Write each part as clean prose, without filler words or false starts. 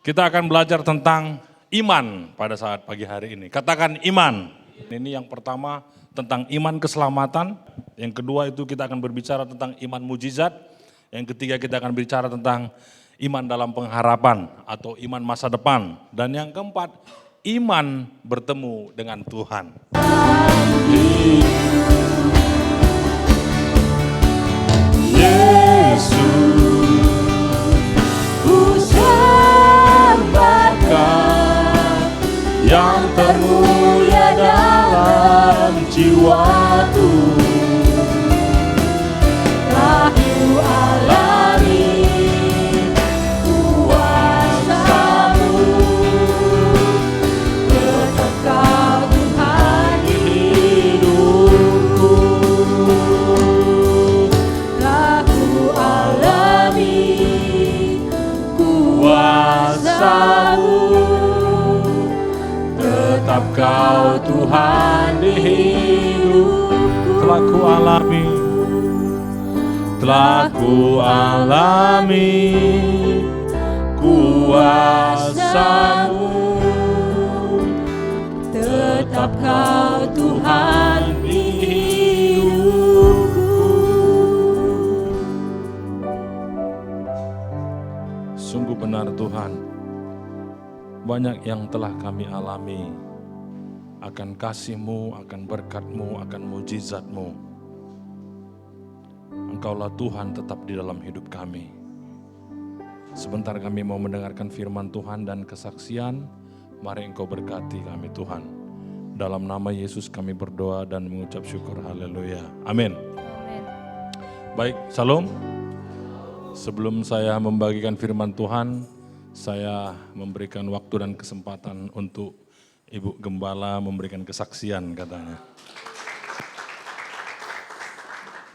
Kita akan belajar tentang iman pada saat pagi hari ini. Katakan iman. Ini yang pertama tentang iman keselamatan. Yang kedua itu kita akan berbicara tentang iman mujizat. Yang ketiga kita akan bicara tentang iman dalam pengharapan atau iman masa depan. Dan yang keempat, iman bertemu dengan Tuhan. Yesus. Yang termulia dalam jiwaku, telah ku alami kuasa-Mu, tetap Kau Tuhan di hidupku. Telah ku alami kuasa-Mu, tetap Kau Tuhan di hidupku. Telah ku alami kuasa-Mu, tetap Kau Tuhan di hidupku. Sungguh benar Tuhan, banyak yang telah kami alami akan kasih-Mu, akan berkat-Mu, akan mujizat-Mu. Engkaulah Tuhan tetap di dalam hidup kami. Sebentar kami mau mendengarkan firman Tuhan dan kesaksian. Mari Engkau berkati kami Tuhan. Dalam nama Yesus kami berdoa dan mengucap syukur. Haleluya. Amin. Baik, Shalom. Sebelum saya membagikan firman Tuhan, saya memberikan waktu dan kesempatan untuk Ibu Gembala memberikan kesaksian katanya.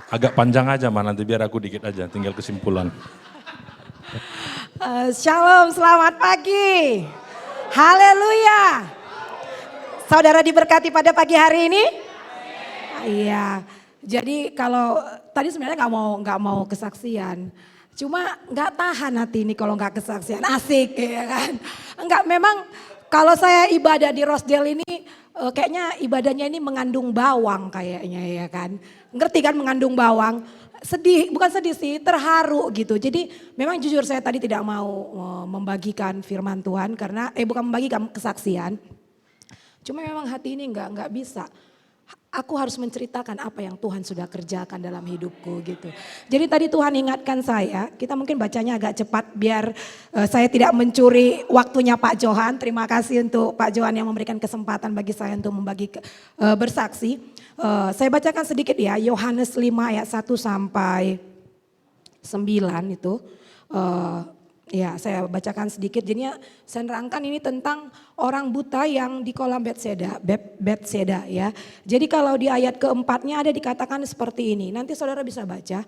Agak panjang aja mah, nanti biar aku dikit aja, tinggal kesimpulan. Shalom, selamat pagi. Haleluya. Saudara diberkati pada pagi hari ini? Iya. Jadi kalau tadi sebenarnya nggak mau kesaksian. Cuma nggak tahan hati ini kalau nggak kesaksian. Asik ya kan. Enggak, memang kalau saya ibadah di Rosdale ini kayaknya ibadahnya ini mengandung bawang kayaknya ya kan. Ngerti kan mengandung bawang? Sedih, bukan sedih sih, terharu gitu. Jadi memang jujur saya tadi tidak mau membagikan firman Tuhan karena bukan membagikan kesaksian. Cuma memang hati ini nggak bisa. Aku harus menceritakan apa yang Tuhan sudah kerjakan dalam hidupku gitu. Jadi tadi Tuhan ingatkan saya, kita mungkin bacanya agak cepat biar saya tidak mencuri waktunya Pak Johan. Terima kasih untuk Pak Johan yang memberikan kesempatan bagi saya untuk membagi bersaksi. Saya bacakan sedikit ya, Yohanes 5 ayat 1 sampai 9 itu. Ya, saya bacakan sedikit. Jadinya saya nerangkan ini tentang orang buta yang di kolam Bethesda ya. Jadi kalau di ayat keempatnya ada dikatakan seperti ini. Nanti saudara bisa baca.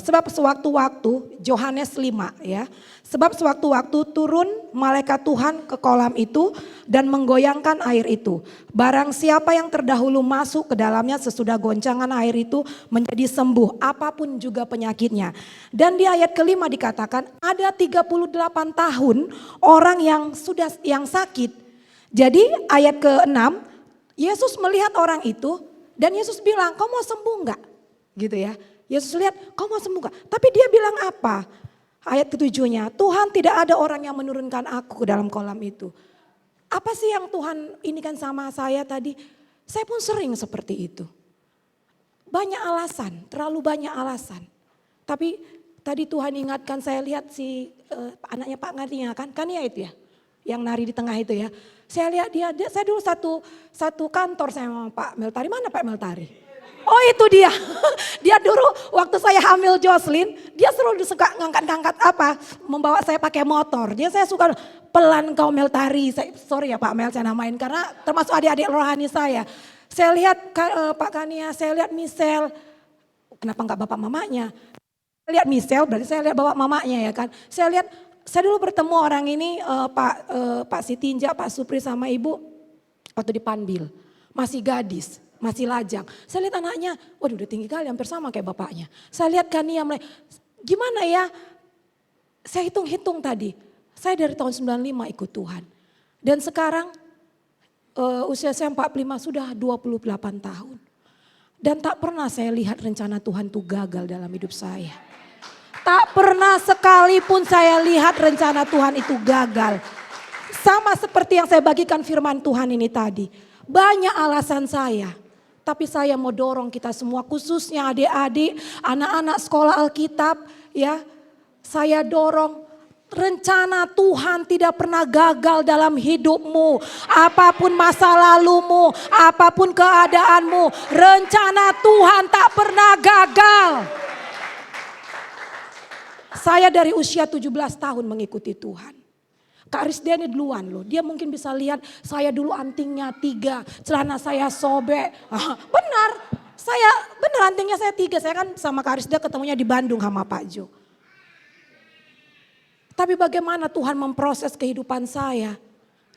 Sebab sewaktu-waktu, Yohanes 5 ya. Sebab sewaktu-waktu turun malaikat Tuhan ke kolam itu dan menggoyangkan air itu. Barang siapa yang terdahulu masuk ke dalamnya sesudah goncangan air itu menjadi sembuh apapun juga penyakitnya. Dan di ayat kelima dikatakan ada 38 tahun orang yang sakit. Jadi ayat ke-6 Yesus melihat orang itu dan Yesus bilang, "Kau mau sembuh enggak?" Gitu ya. Yesus lihat, "Kau mau sembuh enggak?" Tapi dia bilang apa? Ayat ke-7-nya, "Tuhan, tidak ada orang yang menurunkan aku ke dalam kolam itu." Apa sih yang Tuhan inikan sama saya tadi? Saya pun sering seperti itu. Banyak alasan, terlalu banyak alasan. Tapi tadi Tuhan ingatkan, saya lihat si anaknya Pak Ngania kan ya itu ya, yang nari di tengah itu ya. Saya lihat dia saya dulu satu kantor sama Pak Meltari. Mana Pak Meltari? Oh itu dia, dia dulu waktu saya hamil Jocelyn, dia selalu suka ngangkat-ngangkat membawa saya pakai motor. Dia saya suka pelan kau Meltari, sorry ya Pak Mel saya namain karena termasuk adik-adik rohani saya. Saya lihat Pak Kania, saya lihat Michelle, kenapa enggak bapak mamanya? Saya lihat Michelle, berarti saya lihat bapak mamanya ya kan. Saya dulu bertemu orang ini Pak Sitinja, Pak Supri sama Ibu waktu di Panbil, masih gadis. Masih lajang. Saya lihat anaknya, waduh udah tinggi kali hampir sama kayak bapaknya. Saya lihat Kania mulai, gimana ya, saya hitung-hitung tadi. Saya dari tahun 95 ikut Tuhan. Dan sekarang usia saya 45 sudah 28 tahun. Dan tak pernah saya lihat rencana Tuhan itu gagal dalam hidup saya. Tak pernah sekalipun saya lihat rencana Tuhan itu gagal. Sama seperti yang saya bagikan firman Tuhan ini tadi. Banyak alasan saya. Tapi saya mau dorong kita semua, khususnya adik-adik, anak-anak sekolah Alkitab. Ya, saya dorong. Rencana Tuhan tidak pernah gagal dalam hidupmu. Apapun masa lalumu, apapun keadaanmu, rencana Tuhan tak pernah gagal. Saya dari usia 17 tahun mengikuti Tuhan. Kak Risda ini duluan loh. Dia mungkin bisa lihat saya dulu antingnya 3, celana saya sobek. Benar, antingnya saya 3. Saya kan sama Kak Risda ketemunya di Bandung sama Pak Jo. Tapi bagaimana Tuhan memproses kehidupan saya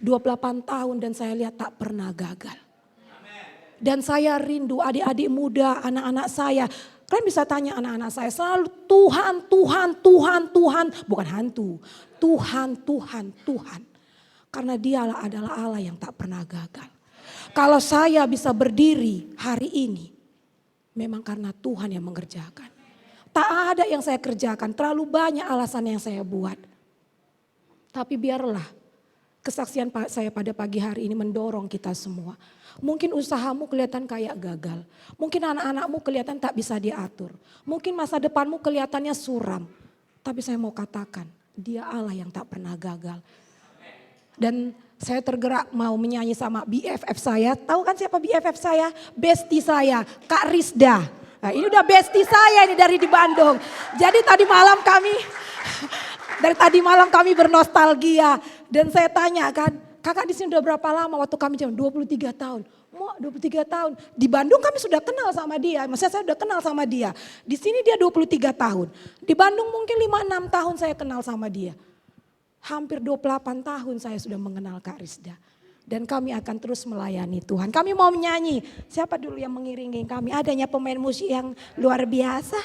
28 tahun dan saya lihat tak pernah gagal. Dan saya rindu adik-adik muda, anak-anak saya. Kalian bisa tanya anak-anak saya selalu Tuhan, Tuhan, Tuhan, Tuhan. Bukan hantu, Tuhan, Tuhan, Tuhan. Karena dialah adalah Allah yang tak pernah gagal. Kalau saya bisa berdiri hari ini, memang karena Tuhan yang mengerjakan. Tak ada yang saya kerjakan, terlalu banyak alasan yang saya buat. Tapi biarlah kesaksian saya pada pagi hari ini mendorong kita semua. Mungkin usahamu kelihatan kayak gagal. Mungkin anak-anakmu kelihatan tak bisa diatur. Mungkin masa depanmu kelihatannya suram. Tapi saya mau katakan, Dia Allah yang tak pernah gagal. Dan saya tergerak mau menyanyi sama BFF saya. Tahu kan siapa BFF saya? Bestie saya, Kak Risda. Nah, ini udah bestie saya ini dari di Bandung. Jadi tadi malam kami bernostalgia. Dan saya tanya kan, kakak di sini udah berapa lama? Waktu kami jam 23 tahun. Mau 23 tahun. Di Bandung kami sudah kenal sama dia. Maksudnya saya sudah kenal sama dia. Di sini dia 23 tahun. Di Bandung mungkin 5-6 tahun saya kenal sama dia. Hampir 28 tahun saya sudah mengenal Kak Risda. Dan kami akan terus melayani Tuhan. Kami mau menyanyi. Siapa dulu yang mengiringi kami? Adanya pemain musik yang luar biasa.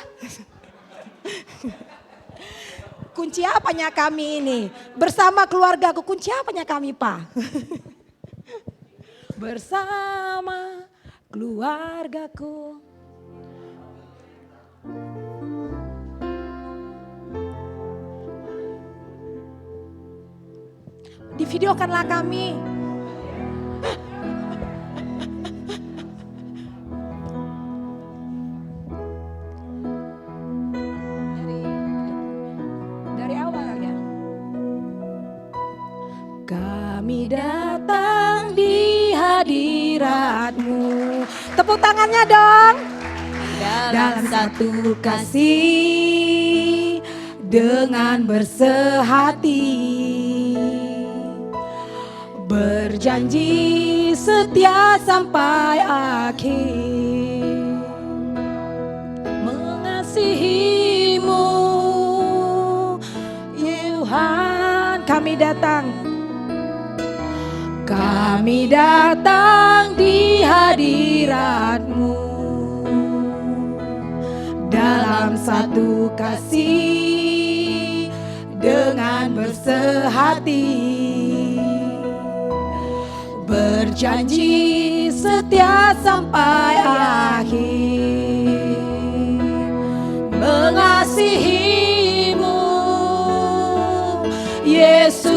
Kunci apanya kami ini? Bersama keluargaku, kunci apanya kami Pak? Bersama keluargaku. Divideokanlah kami. Dari awal ya. Kami datang di hadirat-Mu. Tepuk tangannya dong. Dalam satu kasih dengan bersehati. Berjanji setia sampai akhir. Mengasihi-Mu Tuhan. Kami datang di hadirat-Mu. Dalam satu kasih dengan bersehati. Berjanji setia sampai akhir. Mengasihi-Mu Yesus.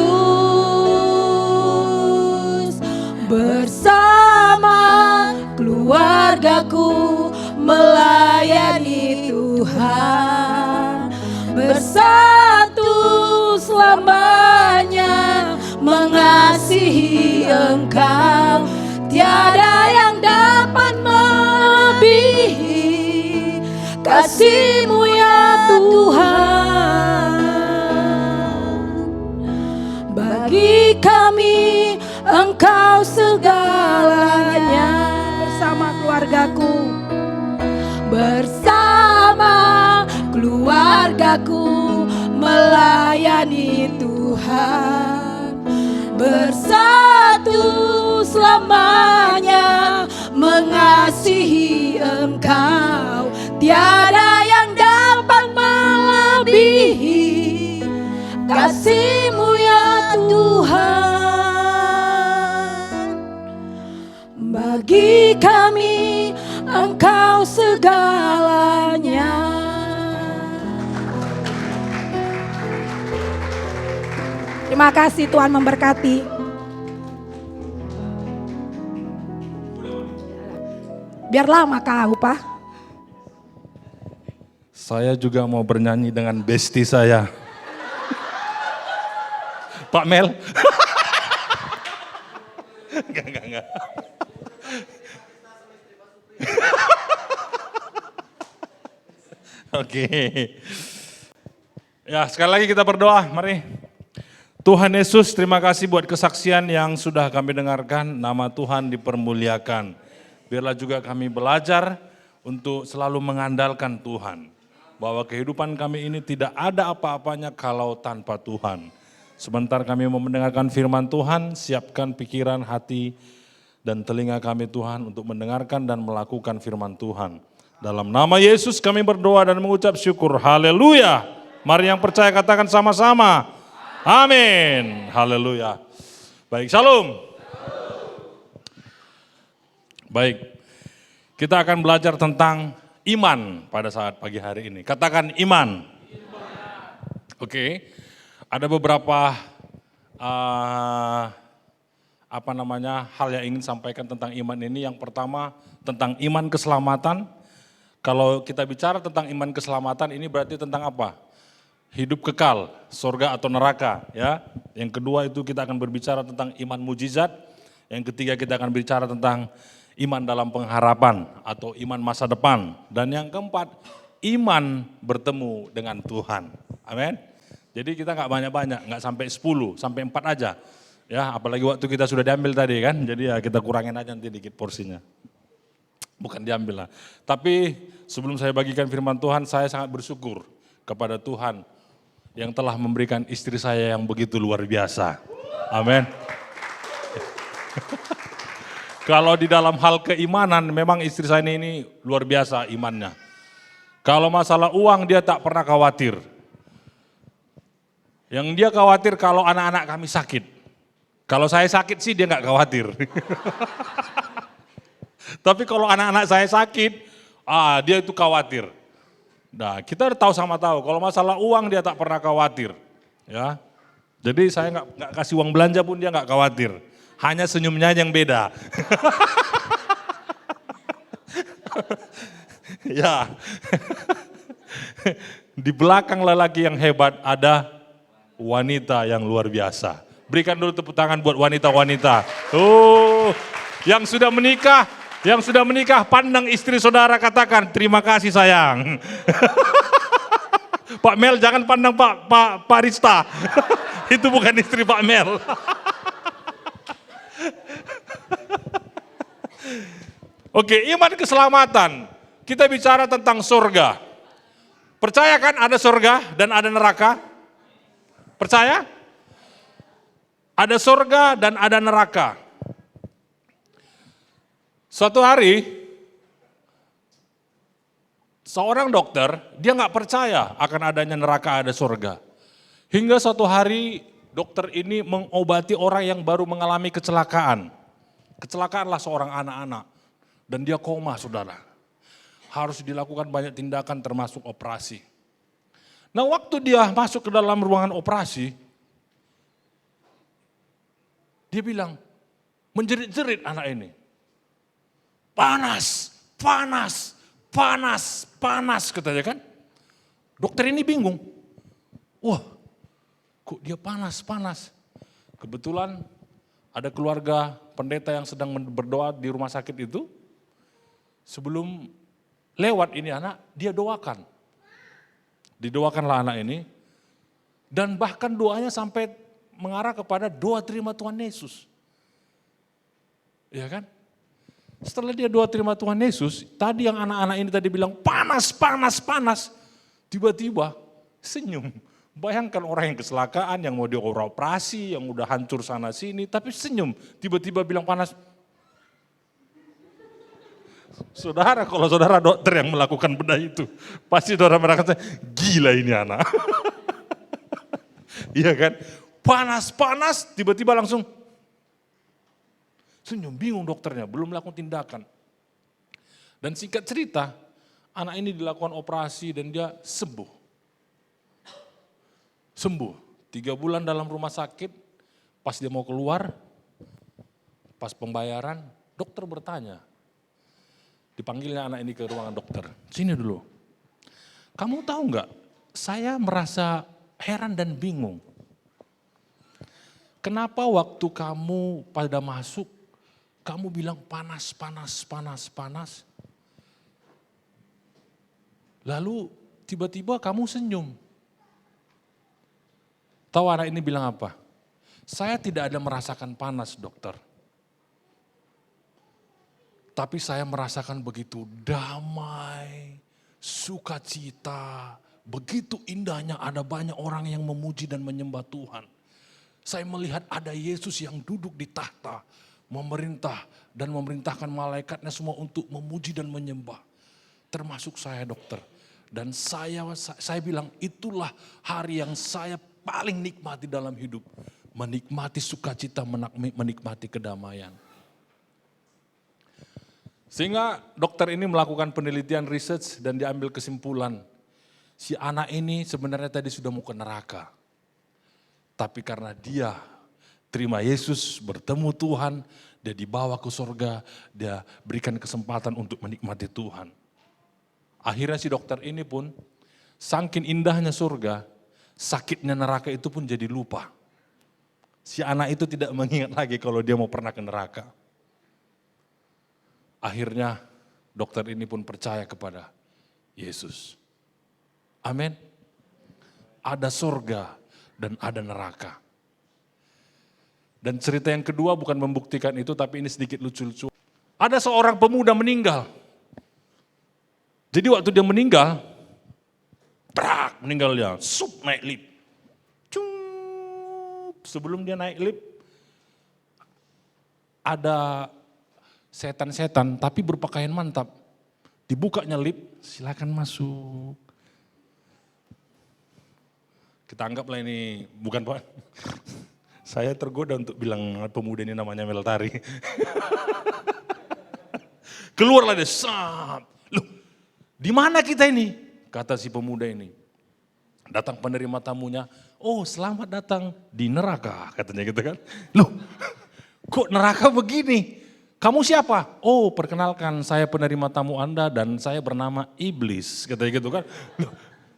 Bersama keluargaku melayani Tuhan. Bersatu selamanya mengasihi Engkau. Tiada yang dapat melebihi kasih-Mu ya Tuhan. Bagi kami Engkau segalanya. Bersama keluargaku. Bersama keluargaku melayani Tuhan. Bersatu selamanya mengasihi Engkau. Tiada yang dapat melebihi kasih-Mu ya bagi kami Engkau segalanya. Terima kasih, Tuhan memberkati. Biar lama kau, Pak. Saya juga mau bernyanyi dengan bestie saya. Pak Mel. Enggak. Oke. Ya, sekali lagi kita berdoa, mari. Tuhan Yesus, terima kasih buat kesaksian yang sudah kami dengarkan. Nama Tuhan dipermuliakan. Biarlah juga kami belajar untuk selalu mengandalkan Tuhan. Bahwa kehidupan kami ini tidak ada apa-apanya kalau tanpa Tuhan. Sebentar kami mau mendengarkan firman Tuhan, siapkan pikiran, hati, dan telinga kami Tuhan untuk mendengarkan dan melakukan firman Tuhan. Dalam nama Yesus kami berdoa dan mengucap syukur. Haleluya. Mari yang percaya katakan sama-sama. Amin. Haleluya. Baik, shalom. Baik, kita akan belajar tentang iman pada saat pagi hari ini. Katakan iman. Oke, ada beberapa hal yang ingin sampaikan tentang iman ini. Yang pertama tentang iman keselamatan. Kalau kita bicara tentang iman keselamatan ini berarti tentang apa? Hidup kekal, surga atau neraka, ya. Yang kedua itu kita akan berbicara tentang iman mujizat. Yang ketiga kita akan bicara tentang iman dalam pengharapan atau iman masa depan. Dan yang keempat, iman bertemu dengan Tuhan. Amin. Jadi kita nggak banyak-banyak, nggak sampai 10, sampai 4 aja. Ya, apalagi waktu kita sudah diambil tadi kan, jadi ya kita kurangin aja nanti dikit porsinya. Bukan diambil lah. Tapi sebelum saya bagikan firman Tuhan, saya sangat bersyukur kepada Tuhan yang telah memberikan istri saya yang begitu luar biasa. Amin. Kalau di dalam hal keimanan, memang istri saya ini luar biasa imannya. Kalau masalah uang dia tak pernah khawatir. Yang dia khawatir kalau anak-anak kami sakit. Kalau saya sakit sih dia nggak khawatir. Tapi kalau anak-anak saya sakit, dia itu khawatir. Nah, kita tahu sama tahu, kalau masalah uang dia tak pernah khawatir. Ya, jadi saya nggak kasih uang belanja pun dia nggak khawatir. Hanya senyumnya yang beda. Ya, di belakang lelaki yang hebat ada wanita yang luar biasa. Berikan dulu tepuk tangan buat wanita-wanita. Yang sudah menikah. Yang sudah menikah, pandang istri saudara, katakan terima kasih sayang. Pak Mel jangan pandang Pak Rista. Itu bukan istri Pak Mel. Oke, iman keselamatan. Kita bicara tentang surga. Percaya kan ada surga dan ada neraka? Percaya? Ada surga dan ada neraka. Suatu hari, seorang dokter, dia nggak percaya akan adanya neraka ada surga. Hingga suatu hari, dokter ini mengobati orang yang baru mengalami kecelakaan. Kecelakaanlah seorang anak-anak, dan dia koma, saudara. Harus dilakukan banyak tindakan termasuk operasi. Nah, waktu dia masuk ke dalam ruangan operasi, dia bilang, menjerit-jerit anak ini. Panas, panas, panas, panas katanya kan. Dokter ini bingung. Wah, kok dia panas, panas. Kebetulan ada keluarga pendeta yang sedang berdoa di rumah sakit itu. Sebelum lewat ini anak, dia doakan. Didoakanlah anak ini. Dan bahkan doanya sampai mengarah kepada doa terima Tuhan Yesus. Iya kan? Setelah dia doa terima Tuhan Yesus, tadi yang anak-anak ini tadi bilang panas, panas, panas. Tiba-tiba senyum. Bayangkan orang yang kecelakaan, yang mau dioperasi, yang udah hancur sana sini, tapi senyum. Tiba-tiba bilang panas. Saudara, kalau saudara dokter yang melakukan bedah itu, pasti saudara merasa gila ini anak. Iya kan? Panas, panas, tiba-tiba langsung Senyum, bingung dokternya, belum melakukan tindakan. Dan singkat cerita, anak ini dilakukan operasi dan dia sembuh. Sembuh, 3 bulan dalam rumah sakit, pas dia mau keluar, pas pembayaran, dokter bertanya. Dipanggilnya anak ini ke ruangan dokter, sini dulu. Kamu tahu nggak, saya merasa heran dan bingung. Kenapa waktu kamu pada masuk, kamu bilang panas, panas, panas, panas. Lalu tiba-tiba kamu senyum. Tahu anak ini bilang apa? Saya tidak ada merasakan panas, dokter. Tapi saya merasakan begitu damai, sukacita, begitu indahnya ada banyak orang yang memuji dan menyembah Tuhan. Saya melihat ada Yesus yang duduk di tahta, memerintah dan memerintahkan malaikatnya semua untuk memuji dan menyembah. Termasuk saya dokter. Dan saya bilang itulah hari yang saya paling nikmati dalam hidup. Menikmati sukacita, menikmati kedamaian. Sehingga dokter ini melakukan penelitian research dan diambil kesimpulan. Si anak ini sebenarnya tadi sudah mau ke neraka. Tapi karena dia terima Yesus, bertemu Tuhan, dia dibawa ke surga, dia berikan kesempatan untuk menikmati Tuhan. Akhirnya si dokter ini pun, saking indahnya surga, sakitnya neraka itu pun jadi lupa. Si anak itu tidak mengingat lagi kalau dia mau pernah ke neraka. Akhirnya dokter ini pun percaya kepada Yesus. Amin. Ada surga dan ada neraka. Dan cerita yang kedua bukan membuktikan itu, tapi ini sedikit lucu-lucu. Ada seorang pemuda meninggal. Jadi waktu dia meninggal, meninggal dia, naik lift. Sebelum dia naik lift, ada setan-setan tapi berpakaian mantap. Dibukanya lift, silakan masuk. Kita anggaplah ini bukan Pak. Saya tergoda untuk bilang pemuda ini namanya Meltari. Keluarlah dia, loh di mana kita ini? Kata si pemuda ini. Datang penerima tamunya, oh selamat datang di neraka katanya gitu kan. Loh kok neraka begini? Kamu siapa? Oh perkenalkan saya penerima tamu Anda dan saya bernama Iblis katanya gitu kan.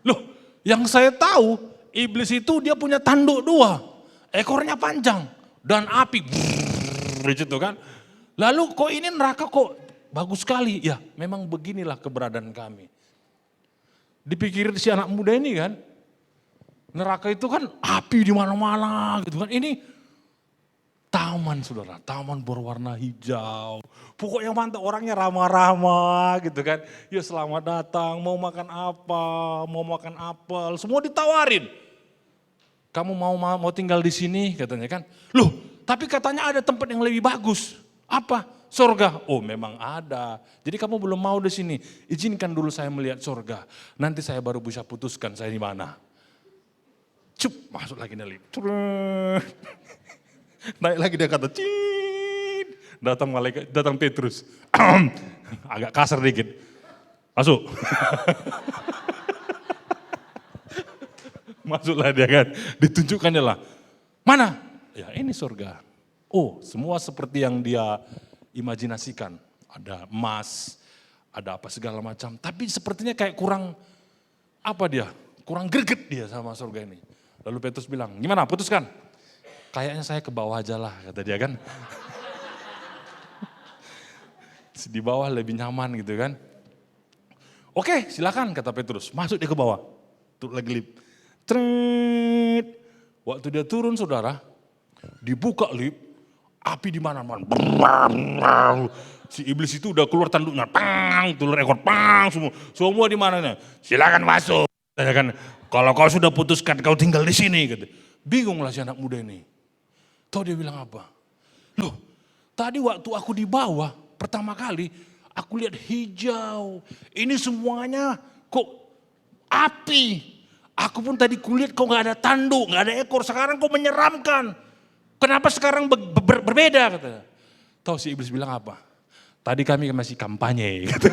Loh yang saya tahu Iblis itu dia punya tanduk 2, ekornya panjang dan api gitu kan. Lalu kok ini neraka kok bagus sekali? Ya memang beginilah keberadaan kami. Dipikir si anak muda ini kan, neraka itu kan api di mana-mana gitu kan. Ini taman saudara, taman berwarna hijau. Pokoknya mantap, orangnya ramah-ramah gitu kan. Ya selamat datang, mau makan apa, mau makan apel, semua ditawarin. Kamu mau tinggal di sini katanya kan. Loh tapi katanya ada tempat yang lebih bagus. Apa? Surga. Oh memang ada. Jadi kamu belum mau di sini. Izinkan dulu saya melihat surga. Nanti saya baru bisa putuskan saya di mana. Masuk lagi nih lift. Naik lagi dia kata, cint. Datang malaikat, datang Petrus. Agak kasar dikit. Masuk. Masuklah dia kan. Ditunjukkannya lah. Mana? Ya ini surga. Oh semua seperti yang dia imajinasikan. Ada emas, ada apa segala macam. Tapi sepertinya kayak kurang, apa dia? Kurang greget dia sama surga ini. Lalu Petrus bilang, gimana putuskan? Kayaknya saya ke bawah aja lah kata dia kan. Di bawah lebih nyaman gitu kan. Oke silakan kata Petrus, masuk dia ke bawah. Tuh lagi lift. Waktu dia turun saudara, dibuka lift, api di mana-mana. Si iblis itu udah keluar tanduknya, keluar ekor, semua di mananya. Silakan masuk. Ya kan, kalau kau sudah putuskan kau tinggal di sini. Gitu. Bingunglah si anak muda ini. Tahu dia bilang apa? Loh, tadi waktu aku di bawah pertama kali, aku lihat hijau. Ini semuanya kok api. Aku pun tadi kulihat kok gak ada tanduk, gak ada ekor. Sekarang kok menyeramkan. Kenapa sekarang berbeda katanya. Tahu si iblis bilang apa? Tadi kami masih kampanye. Gitu.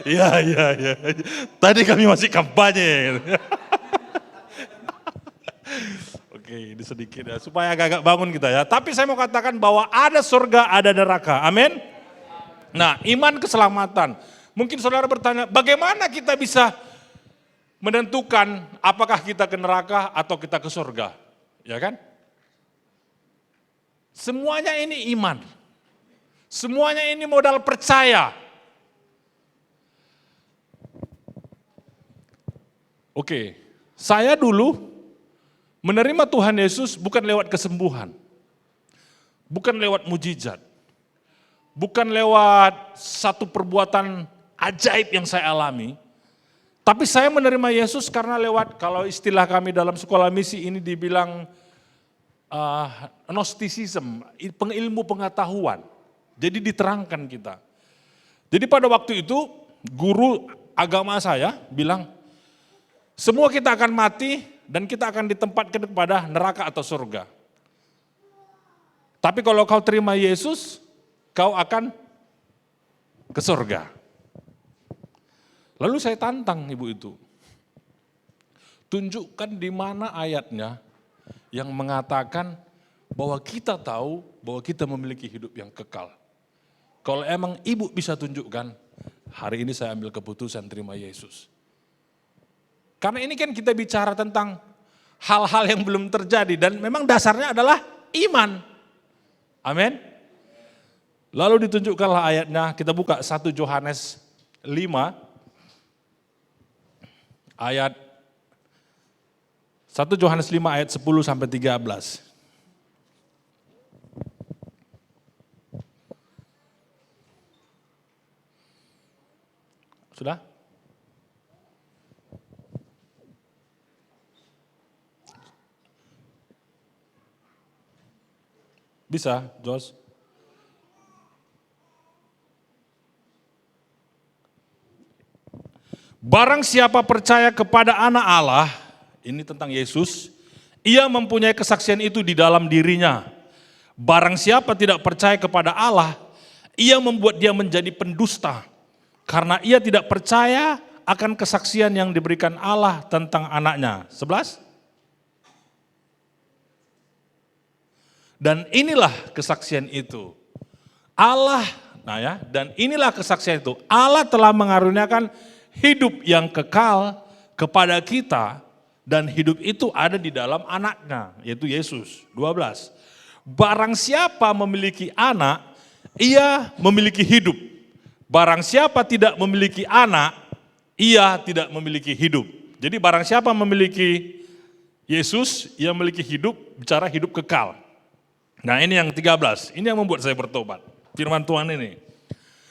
Iya. Tadi kami masih kampanye. Oke, ini sedikit ya, supaya agak-agak bangun kita ya. Tapi saya mau katakan bahwa ada surga, ada neraka. Amin. Nah, iman keselamatan. Mungkin saudara bertanya, bagaimana kita bisa menentukan apakah kita ke neraka atau kita ke surga? Ya kan? Semuanya ini iman. Semuanya ini modal percaya. Oke, saya dulu menerima Tuhan Yesus bukan lewat kesembuhan. Bukan lewat mujizat. Bukan lewat satu perbuatan ajaib yang saya alami. Tapi saya menerima Yesus karena lewat, kalau istilah kami dalam sekolah misi ini dibilang gnosticism, pengilmu pengetahuan. Jadi diterangkan kita. Jadi pada waktu itu guru agama saya bilang, semua kita akan mati dan kita akan ditempatkan kepada neraka atau surga. Tapi kalau kau terima Yesus, kau akan ke surga. Lalu saya tantang ibu itu. Tunjukkan di mana ayatnya yang mengatakan bahwa kita tahu bahwa kita memiliki hidup yang kekal. Kalau emang ibu bisa tunjukkan, hari ini saya ambil keputusan terima Yesus. Karena ini kan kita bicara tentang hal-hal yang belum terjadi dan memang dasarnya adalah iman. Amin. Lalu ditunjukkanlah ayatnya, kita buka 1 Yohanes 5. Ayat 1 Yohanes 5 ayat 10 sampai 13. Sudah? Bisa, Jos? Barang siapa percaya kepada Anak Allah, ini tentang Yesus, ia mempunyai kesaksian itu di dalam dirinya. Barang siapa tidak percaya kepada Allah, ia membuat dia menjadi pendusta, karena ia tidak percaya akan kesaksian yang diberikan Allah tentang anaknya. 11. Dan inilah kesaksian itu. Allah, dan inilah kesaksian itu. Allah telah mengaruniakan hidup yang kekal kepada kita dan hidup itu ada di dalam anaknya, yaitu Yesus. 12. Barang siapa memiliki anak, ia memiliki hidup. Barang siapa tidak memiliki anak, ia tidak memiliki hidup. Jadi barang siapa memiliki Yesus, ia memiliki hidup, bicara hidup kekal. Nah ini yang 13, ini yang membuat saya bertobat. Firman Tuhan ini.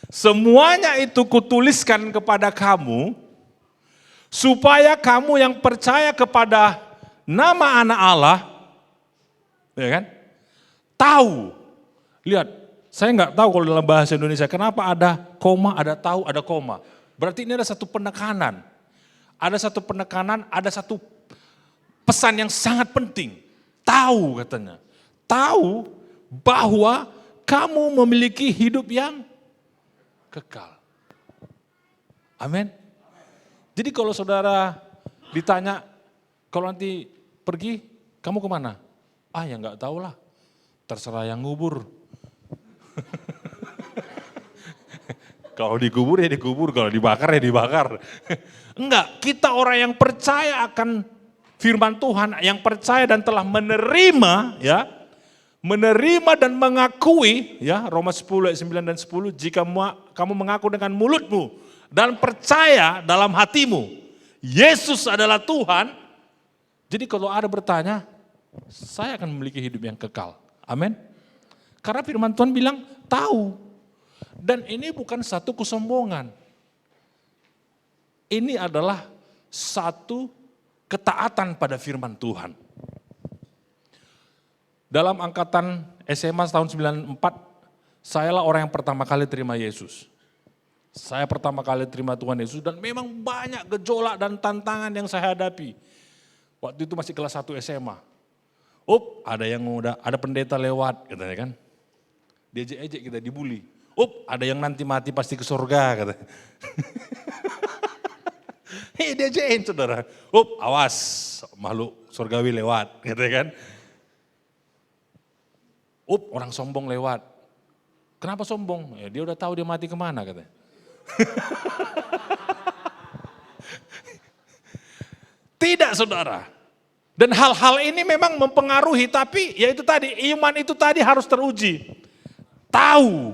Semuanya itu kutuliskan kepada kamu, supaya kamu yang percaya kepada nama Anak Allah, ya kan, tahu. Lihat, saya nggak tahu kalau dalam bahasa Indonesia kenapa ada koma, ada tahu, ada koma. Berarti ini ada satu penekanan. Ada satu penekanan, ada satu pesan yang sangat penting. Tahu katanya. Tahu bahwa kamu memiliki hidup yang kekal. Amin. Jadi kalau saudara ditanya, kalau nanti pergi, kamu kemana? Ya nggak tahu lah, terserah yang ngubur. Kalau dikubur ya dikubur, kalau dibakar ya dibakar. Enggak, kita orang yang percaya akan firman Tuhan, yang percaya dan telah menerima, ya, menerima dan mengakui, ya, Roma 10 ayat 9 dan 10, jika kamu mengaku dengan mulutmu dan percaya dalam hatimu, Yesus adalah Tuhan. Jadi kalau ada bertanya, saya akan memiliki hidup yang kekal. Amin. Karena firman Tuhan bilang tahu. Dan ini bukan satu kesombongan. Ini adalah satu ketaatan pada firman Tuhan. Dalam angkatan SMA tahun 94, sayalah orang yang pertama kali terima Yesus. Saya pertama kali terima Tuhan Yesus dan memang banyak gejolak dan tantangan yang saya hadapi. Waktu itu masih kelas 1 SMA. Ada yang ada pendeta lewat katanya kan. Diejek-ejek kita, dibully. Ada yang nanti mati pasti ke surga katanya. Diajekin saudara. Awas makhluk surgawi lewat katanya kan. Orang sombong lewat. Kenapa sombong? Ya, dia udah tahu dia mati kemana katanya. Tidak saudara. Dan hal-hal ini memang mempengaruhi, tapi ya itu tadi, iman itu tadi harus teruji. Tahu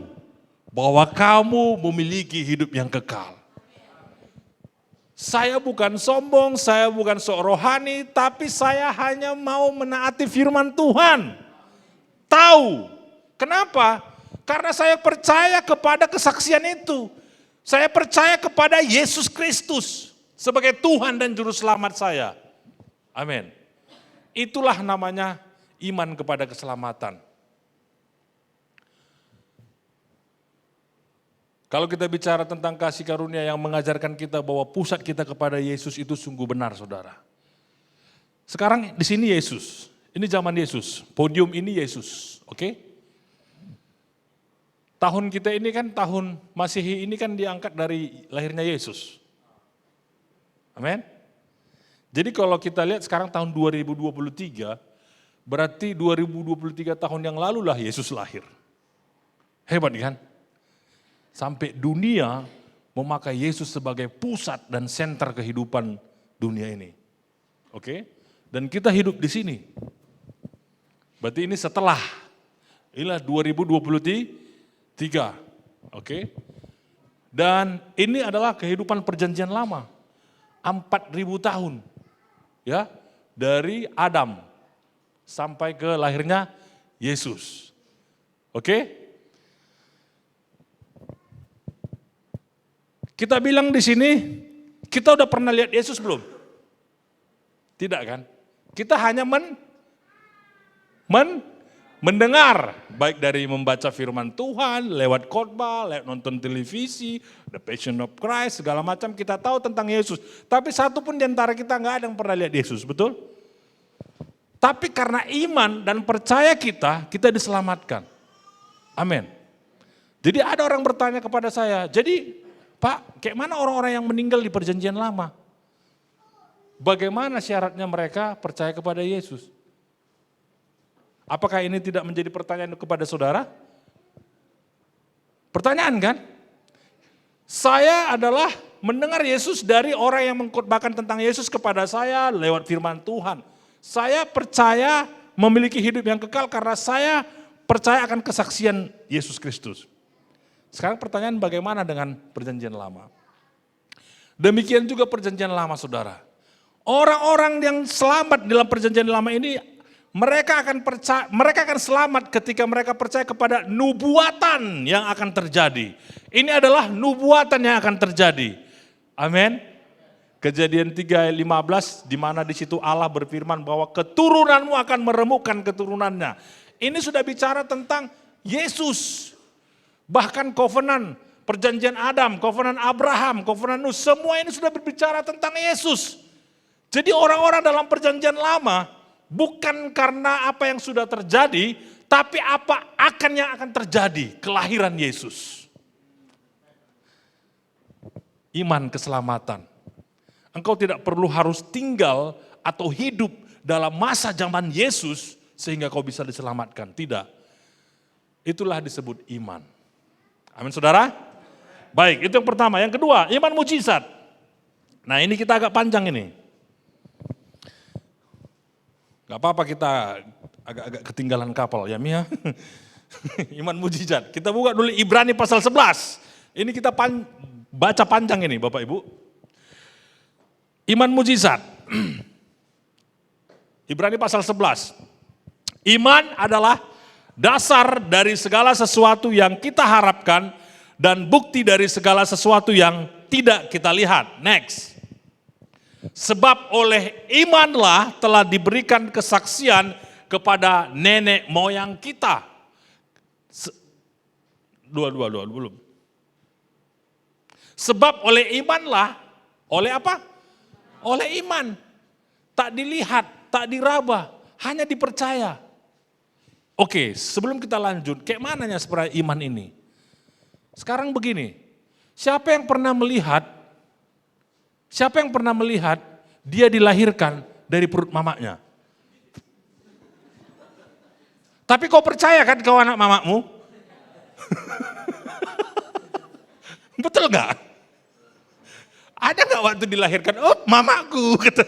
bahwa kamu memiliki hidup yang kekal. Saya bukan sombong, saya bukan sok rohani, tapi saya hanya mau menaati firman Tuhan. Tahu. Kenapa? Karena saya percaya kepada kesaksian itu. Saya percaya kepada Yesus Kristus sebagai Tuhan dan Juru Selamat saya. Amin. Itulah namanya iman kepada keselamatan. Kalau kita bicara tentang kasih karunia yang mengajarkan kita bahwa pusat kita kepada Yesus itu sungguh benar saudara. Sekarang di sini Yesus, ini zaman Yesus, podium ini Yesus, oke? Tahun kita ini kan tahun Masehi ini kan diangkat dari lahirnya Yesus. Amin. Jadi kalau kita lihat sekarang tahun 2023, berarti 2023 tahun yang lalu lah Yesus lahir. Hebat kan? Sampai dunia memakai Yesus sebagai pusat dan senter kehidupan dunia ini. Oke? Dan kita hidup di sini. Berarti ini setelah. Inilah 2023. Oke? Dan ini adalah kehidupan perjanjian lama. 4.000 tahun. Ya, dari Adam sampai ke lahirnya Yesus. Oke? Kita bilang di sini, kita udah pernah lihat Yesus belum? Tidak kan? Kita hanya mendengar, baik dari membaca firman Tuhan, lewat khotbah, lewat nonton televisi, The Passion of Christ, segala macam kita tahu tentang Yesus. Tapi satu pun di antara kita nggak ada yang pernah lihat Yesus, betul? Tapi karena iman dan percaya kita diselamatkan. Amin. Jadi ada orang bertanya kepada saya, jadi Pak, kayak mana orang-orang yang meninggal di perjanjian lama? Bagaimana syaratnya mereka percaya kepada Yesus? Apakah ini tidak menjadi pertanyaan kepada saudara? Pertanyaan kan? Saya adalah mendengar Yesus dari orang yang mengkhotbahkan tentang Yesus kepada saya lewat firman Tuhan. Saya percaya memiliki hidup yang kekal karena saya percaya akan kesaksian Yesus Kristus. Sekarang pertanyaan bagaimana dengan perjanjian lama? Demikian juga perjanjian lama saudara. Orang-orang yang selamat dalam perjanjian lama ini, mereka akan selamat ketika mereka percaya kepada nubuatan yang akan terjadi. Ini adalah nubuatan yang akan terjadi. Amin. Kejadian 3:15 di mana di situ Allah berfirman bahwa keturunanmu akan meremukkan keturunannya. Ini sudah bicara tentang Yesus. Bahkan kovenan, perjanjian Adam, kovenan Abraham, kovenan Nuh, semua ini sudah berbicara tentang Yesus. Jadi orang-orang dalam perjanjian lama bukan karena apa yang sudah terjadi, tapi apa yang akan terjadi, kelahiran Yesus. Iman keselamatan. Engkau tidak perlu harus tinggal atau hidup dalam masa zaman Yesus sehingga kau bisa diselamatkan, tidak. Itulah disebut iman. Amin saudara? Baik, itu yang pertama. Yang kedua, iman mujizat. Nah ini kita agak panjang ini. Gak apa-apa kita agak ketinggalan kapal ya Mia. Iman mujizat. Kita buka dulu Ibrani pasal 11. Ini kita baca panjang ini Bapak Ibu. Iman mujizat. Ibrani pasal 11. Iman adalah dasar dari segala sesuatu yang kita harapkan dan bukti dari segala sesuatu yang tidak kita lihat. Next. Sebab oleh imanlah telah diberikan kesaksian kepada nenek moyang kita. Belum. Sebab oleh imanlah, oleh apa? Oleh iman. Tak dilihat, tak diraba, hanya dipercaya. Oke, sebelum kita lanjut, kayak mananya sebenarnya iman ini? Sekarang begini, siapa yang pernah melihat dia dilahirkan dari perut mamanya? Tapi kau percaya kan kau anak mamamu? Betul nggak? Ada nggak waktu dilahirkan? Oh, mamaku. Gitu.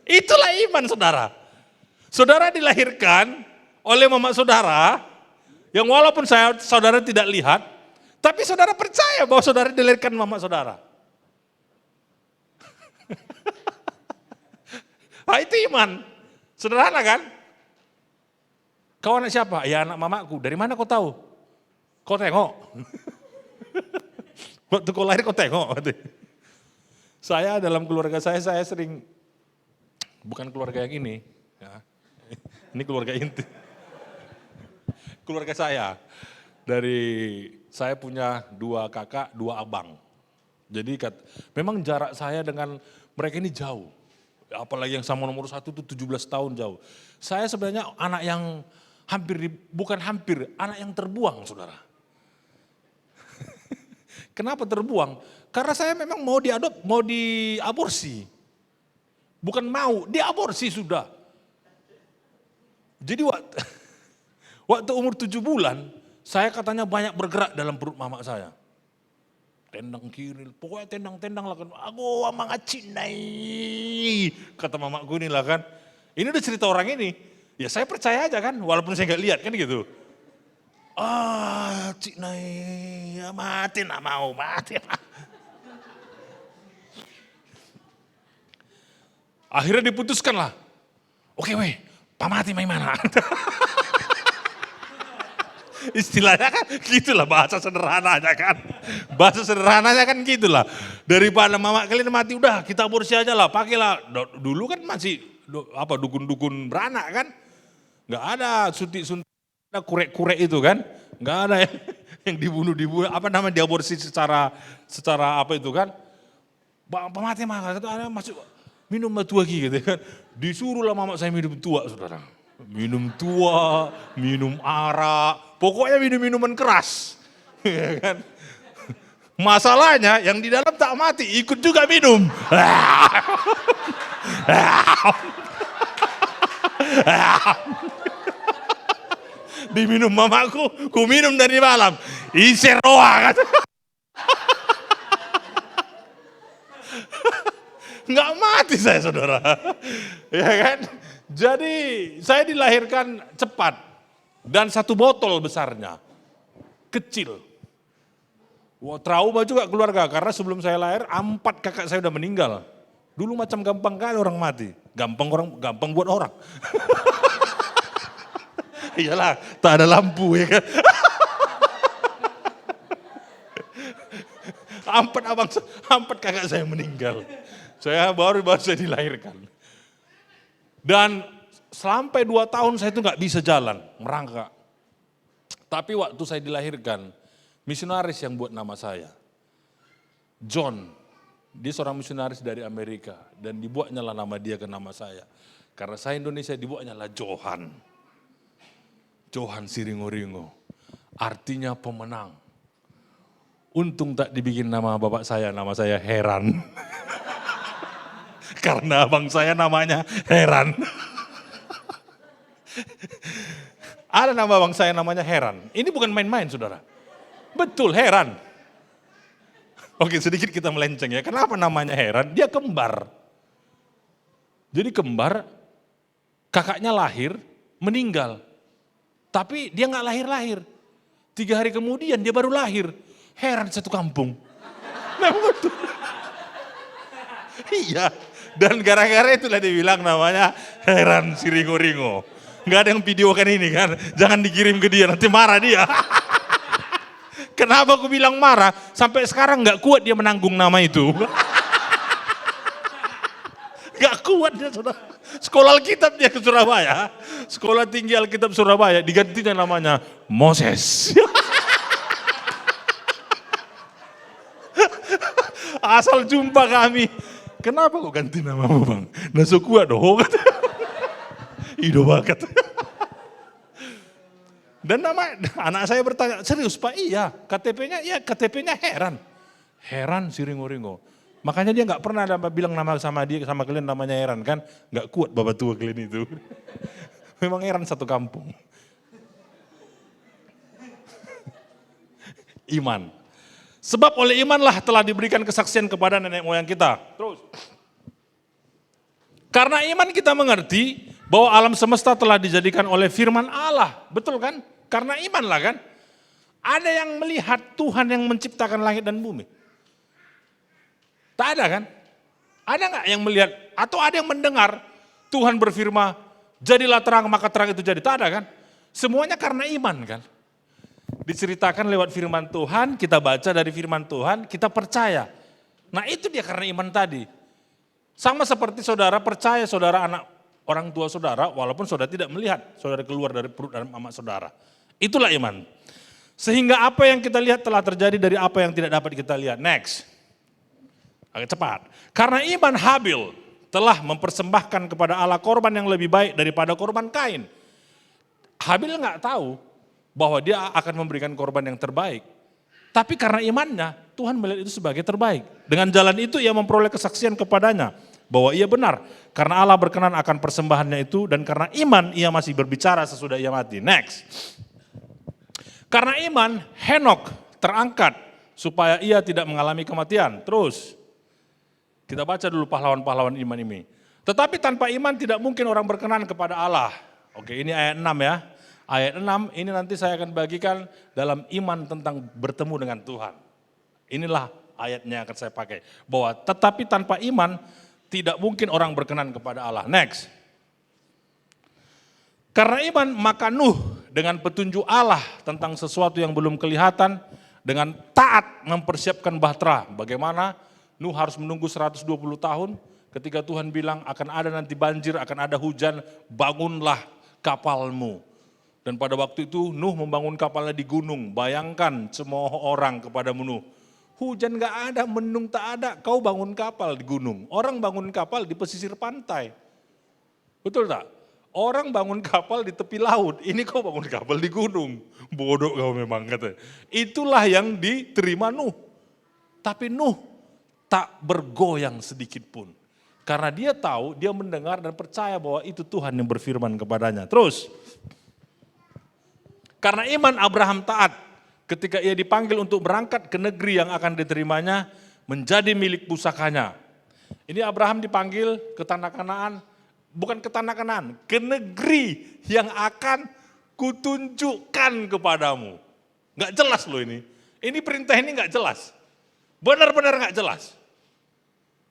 Itulah iman saudara. Saudara dilahirkan oleh mama saudara, yang walaupun saudara tidak lihat, tapi saudara percaya bahwa saudara dilahirkan mama saudara. Nah, itu iman. Sederhana kan? Kau anak siapa? Ya anak mamaku. Dari mana kau tahu? Kau tengok. Waktu kau lahir kau tengok. Saya dalam keluarga saya sering, bukan keluarga yang ini. Ya. Ini keluarga inti. Keluarga saya. Saya punya 2 kakak, 2 abang. Jadi memang jarak saya dengan mereka ini jauh. Apalagi yang sama nomor 1 itu 17 tahun jauh. Saya sebenarnya anak yang bukan hampir, anak yang terbuang saudara. Kenapa terbuang? Karena saya memang mau diaborsi. Bukan mau, diaborsi sudah. Jadi waktu umur 7 bulan, saya katanya banyak bergerak dalam perut mama saya. Tendang kiri, pokoknya tendang-tendang lah kan. Aku amang acinai, kata mamaku ini lah kan. Ini udah cerita orang ini. Ya saya percaya aja kan, walaupun saya gak lihat kan gitu. Cinai, ya mati nak mau, mati. Akhirnya diputuskan lah. Oke weh, pamati main mana? Istilahnya kan gitulah bahasa sederhananya kan. Bahasa sederhananya kan gitulah. Daripada mama kalian mati udah kita aborsi aja lah, pakailah. Dulu kan masih dukun-dukun beranak kan. Nggak ada suntik-suntik, ada kurek-kurek itu kan. Nggak ada yang dibunuh diaborsi secara apa itu kan. Pemati mah ada masuk minum tua lagi gitu kan. Disuruhlah mama saya minum tua saudara. Minum tua, minum arak, pokoknya minum-minuman keras. Ya kan? Masalahnya yang di dalam tak mati, ikut juga minum. Diminum mamaku, ku minum dari malam. Iseroa. Nggak mati saya saudara. Ya kan? Jadi saya dilahirkan cepat dan 1 botol besarnya, kecil. Wah, trauma juga keluarga karena sebelum saya lahir 4 kakak saya udah meninggal. Dulu macam gampang kali orang mati, gampang buat orang. Iyalah, tak ada lampu ya kan. 4 kakak saya meninggal. Saya baru saya dilahirkan. Dan sampai 2 tahun saya itu nggak bisa jalan, merangkak. Tapi waktu saya dilahirkan, misionaris yang buat nama saya. John, dia seorang misionaris dari Amerika. Dan dibuatnya lah nama dia ke nama saya. Karena saya Indonesia dibuatnya lah Johan. Johan Siringo-ringo, artinya pemenang. Untung tak dibikin nama bapak saya, nama saya Heran. Karena abang saya namanya Heran. Ada nama abang saya namanya Heran. Ini bukan main-main saudara. Betul Heran. Oke sedikit kita melenceng ya. Kenapa namanya Heran? Dia kembar. Jadi kembar, kakaknya lahir, meninggal. Tapi dia gak lahir-lahir. 3 hari kemudian dia baru lahir. Heran satu kampung. Nah betul. Iya. Dan gara-gara itulah dibilang namanya Heran Siringo-ringo. Gak ada yang videokan ini kan. Jangan dikirim ke dia, nanti marah dia. Kenapa aku bilang marah? Sampai sekarang gak kuat dia menanggung nama itu. Gak kuat dia saudara. Sekolah Alkitab dia ke Surabaya. Sekolah Tinggi Alkitab Surabaya digantinya namanya Moses. Asal jumpa kami. Kenapa kok ganti namamu bang? Naso kuat doh. Ido bakat. Dan nama anak saya bertanya, serius Pak? Iya, KTP-nya heran. Heran si Ringo-Ringo. Makanya dia nggak pernah bilang nama sama kalian namanya Heran kan. Nggak kuat bapak tua kalian itu. Memang Heran satu kampung. Iman. Sebab oleh imanlah telah diberikan kesaksian kepada nenek moyang kita. Terus. Karena iman kita mengerti bahwa alam semesta telah dijadikan oleh firman Allah. Betul kan? Karena iman lah kan. Ada yang melihat Tuhan yang menciptakan langit dan bumi? Tak ada kan? Ada nggak yang melihat? Atau ada yang mendengar Tuhan berfirman, jadilah terang maka terang itu jadi? Tak ada kan? Semuanya karena iman kan? Diceritakan lewat firman Tuhan, kita baca dari firman Tuhan, kita percaya. Nah itu dia karena iman tadi. Sama seperti saudara percaya saudara anak orang tua saudara, walaupun saudara tidak melihat saudara keluar dari perut dan mama saudara. Itulah iman. Sehingga apa yang kita lihat telah terjadi dari apa yang tidak dapat kita lihat. Next. Agak cepat. Karena iman Habil telah mempersembahkan kepada Allah korban yang lebih baik daripada korban Kain. Habil nggak tahu bahwa dia akan memberikan korban yang terbaik. Tapi karena imannya, Tuhan melihat itu sebagai terbaik. Dengan jalan itu ia memperoleh kesaksian kepadanya bahwa ia benar. Karena Allah berkenan akan persembahannya itu dan karena iman ia masih berbicara sesudah ia mati. Next. Karena iman, Henok terangkat supaya ia tidak mengalami kematian. Terus, kita baca dulu pahlawan-pahlawan iman ini. Tetapi tanpa iman tidak mungkin orang berkenan kepada Allah. Oke, ini ayat 6 ya. Ayat 6 ini nanti saya akan bagikan dalam iman tentang bertemu dengan Tuhan. Inilah ayatnya yang akan saya pakai. Bahwa tetapi tanpa iman tidak mungkin orang berkenan kepada Allah. Next. Karena iman maka Nuh dengan petunjuk Allah tentang sesuatu yang belum kelihatan, dengan taat mempersiapkan bahtera. Bagaimana Nuh harus menunggu 120 tahun ketika Tuhan bilang akan ada nanti banjir, akan ada hujan, bangunlah kapalmu. Dan pada waktu itu Nuh membangun kapalnya di gunung, bayangkan semua orang kepada Nuh. Hujan gak ada, mendung tak ada, kau bangun kapal di gunung. Orang bangun kapal di pesisir pantai. Betul tak? Orang bangun kapal di tepi laut, ini kau bangun kapal di gunung. Bodoh kau memang kata. Itulah yang diterima Nuh. Tapi Nuh tak bergoyang sedikit pun. Karena dia tahu, dia mendengar dan percaya bahwa itu Tuhan yang berfirman kepadanya. Terus, karena iman Abraham taat ketika ia dipanggil untuk berangkat ke negeri yang akan diterimanya menjadi milik pusakanya. Ini Abraham dipanggil ke tanah Kanaan. Bukan ke tanah Kanaan, ke negeri yang akan kutunjukkan kepadamu. Gak jelas loh ini. Ini perintah ini gak jelas. Benar-benar gak jelas.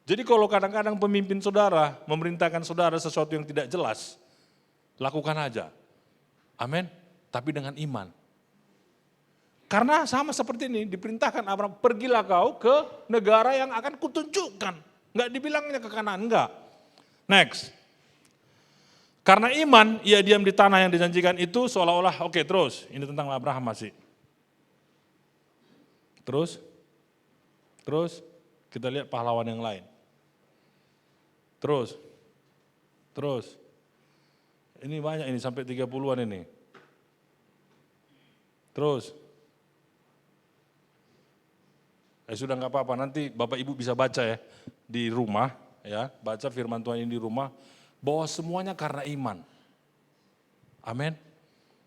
Jadi kalau kadang-kadang pemimpin saudara memerintahkan saudara sesuatu yang tidak jelas, lakukan aja. Amin. Tapi dengan iman. Karena sama seperti ini, diperintahkan Abraham, pergilah kau ke negara yang akan kutunjukkan. Gak dibilangnya ke Kanaan, enggak. Next. Karena iman, ia diam di tanah yang dijanjikan itu seolah-olah, oke terus, ini tentang Abraham masih. Terus, kita lihat pahlawan yang lain. Terus, ini banyak ini, sampai 30-an ini. Terus, sudah nggak apa-apa, nanti Bapak Ibu bisa baca ya, di rumah, ya baca firman Tuhan ini di rumah. Bahwa semuanya karena iman. Amin.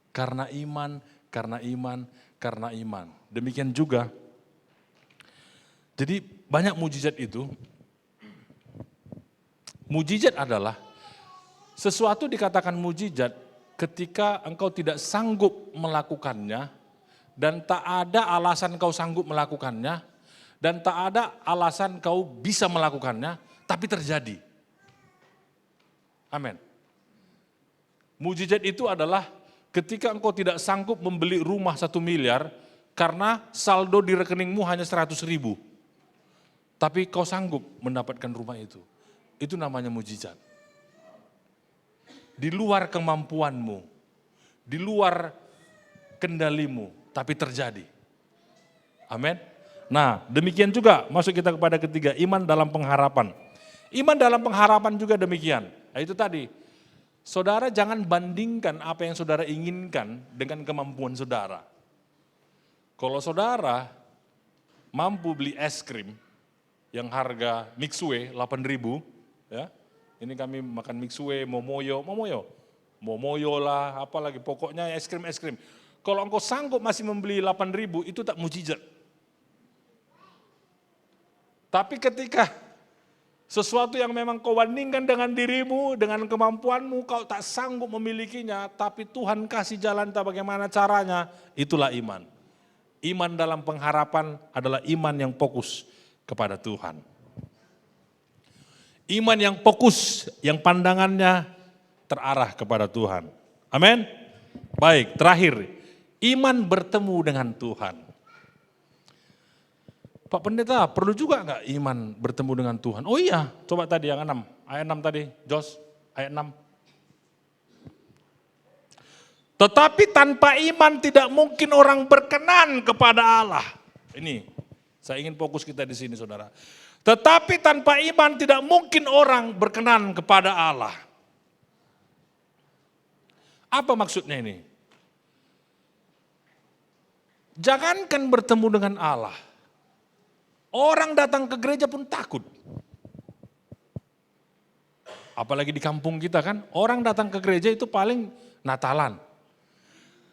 Karena iman, karena iman, karena iman. Demikian juga. Jadi banyak mujizat itu. Mujizat adalah sesuatu dikatakan mujizat ketika engkau tidak sanggup melakukannya dan tak ada alasan kau sanggup melakukannya dan tak ada alasan kau bisa melakukannya tapi terjadi. Amin. Mujizat itu adalah ketika engkau tidak sanggup membeli rumah 1 miliar karena saldo di rekeningmu hanya 100.000. Tapi kau sanggup mendapatkan rumah itu. Itu namanya mujizat. Di luar kemampuanmu, di luar kendalimu, tapi terjadi. Amin. Nah, demikian juga masuk kita kepada ketiga, iman dalam pengharapan. Iman dalam pengharapan juga demikian. Nah, itu tadi, saudara jangan bandingkan apa yang saudara inginkan dengan kemampuan saudara. Kalau saudara mampu beli es krim yang harga Mixue 8.000, ya, ini kami makan Mixue, Momoyo lah, apalagi pokoknya es krim. Kalau engkau sanggup masih membeli 8.000, itu tak mujizat. Tapi ketika sesuatu yang memang kau bandingkan dengan dirimu, dengan kemampuanmu, kau tak sanggup memilikinya, tapi Tuhan kasih jalan tak bagaimana caranya, itulah iman. Iman dalam pengharapan adalah iman yang fokus kepada Tuhan. Iman yang fokus, yang pandangannya terarah kepada Tuhan. Amin. Baik, terakhir, iman bertemu dengan Tuhan. Pak Pendeta, perlu juga enggak iman bertemu dengan Tuhan? Oh iya, coba tadi yang 6, ayat 6 tadi, Jos, ayat 6. Tetapi tanpa iman tidak mungkin orang berkenan kepada Allah. Ini, saya ingin fokus kita di sini saudara. Tetapi tanpa iman tidak mungkin orang berkenan kepada Allah. Apa maksudnya ini? Jangankan bertemu dengan Allah. Orang datang ke gereja pun takut. Apalagi di kampung kita kan, orang datang ke gereja itu paling Natalan.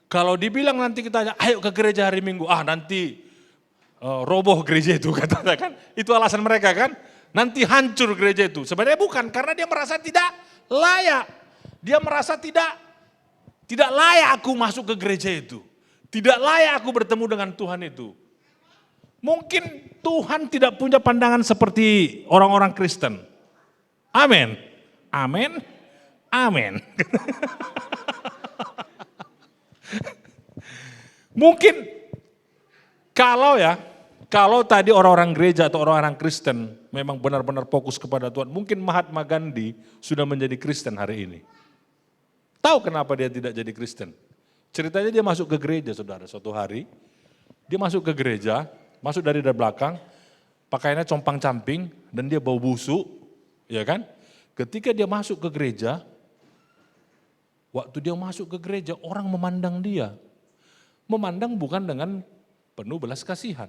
Kalau dibilang nanti kita ayo ke gereja hari Minggu, nanti roboh gereja itu katanya kan. Itu alasan mereka kan, nanti hancur gereja itu. Sebenarnya bukan, karena dia merasa tidak layak. Dia merasa tidak layak aku masuk ke gereja itu. Tidak layak aku bertemu dengan Tuhan itu. Mungkin Tuhan tidak punya pandangan seperti orang-orang Kristen. Amin. Amin. Amin. Mungkin kalau tadi orang-orang gereja atau orang-orang Kristen memang benar-benar fokus kepada Tuhan, mungkin Mahatma Gandhi sudah menjadi Kristen hari ini. Tahu kenapa dia tidak jadi Kristen? Ceritanya dia masuk ke gereja saudara, suatu hari dia masuk ke gereja, masuk dari belakang, pakaiannya compang-camping dan dia bau busuk, ya kan? Ketika dia masuk ke gereja, waktu dia masuk ke gereja orang memandang dia. Memandang bukan dengan penuh belas kasihan,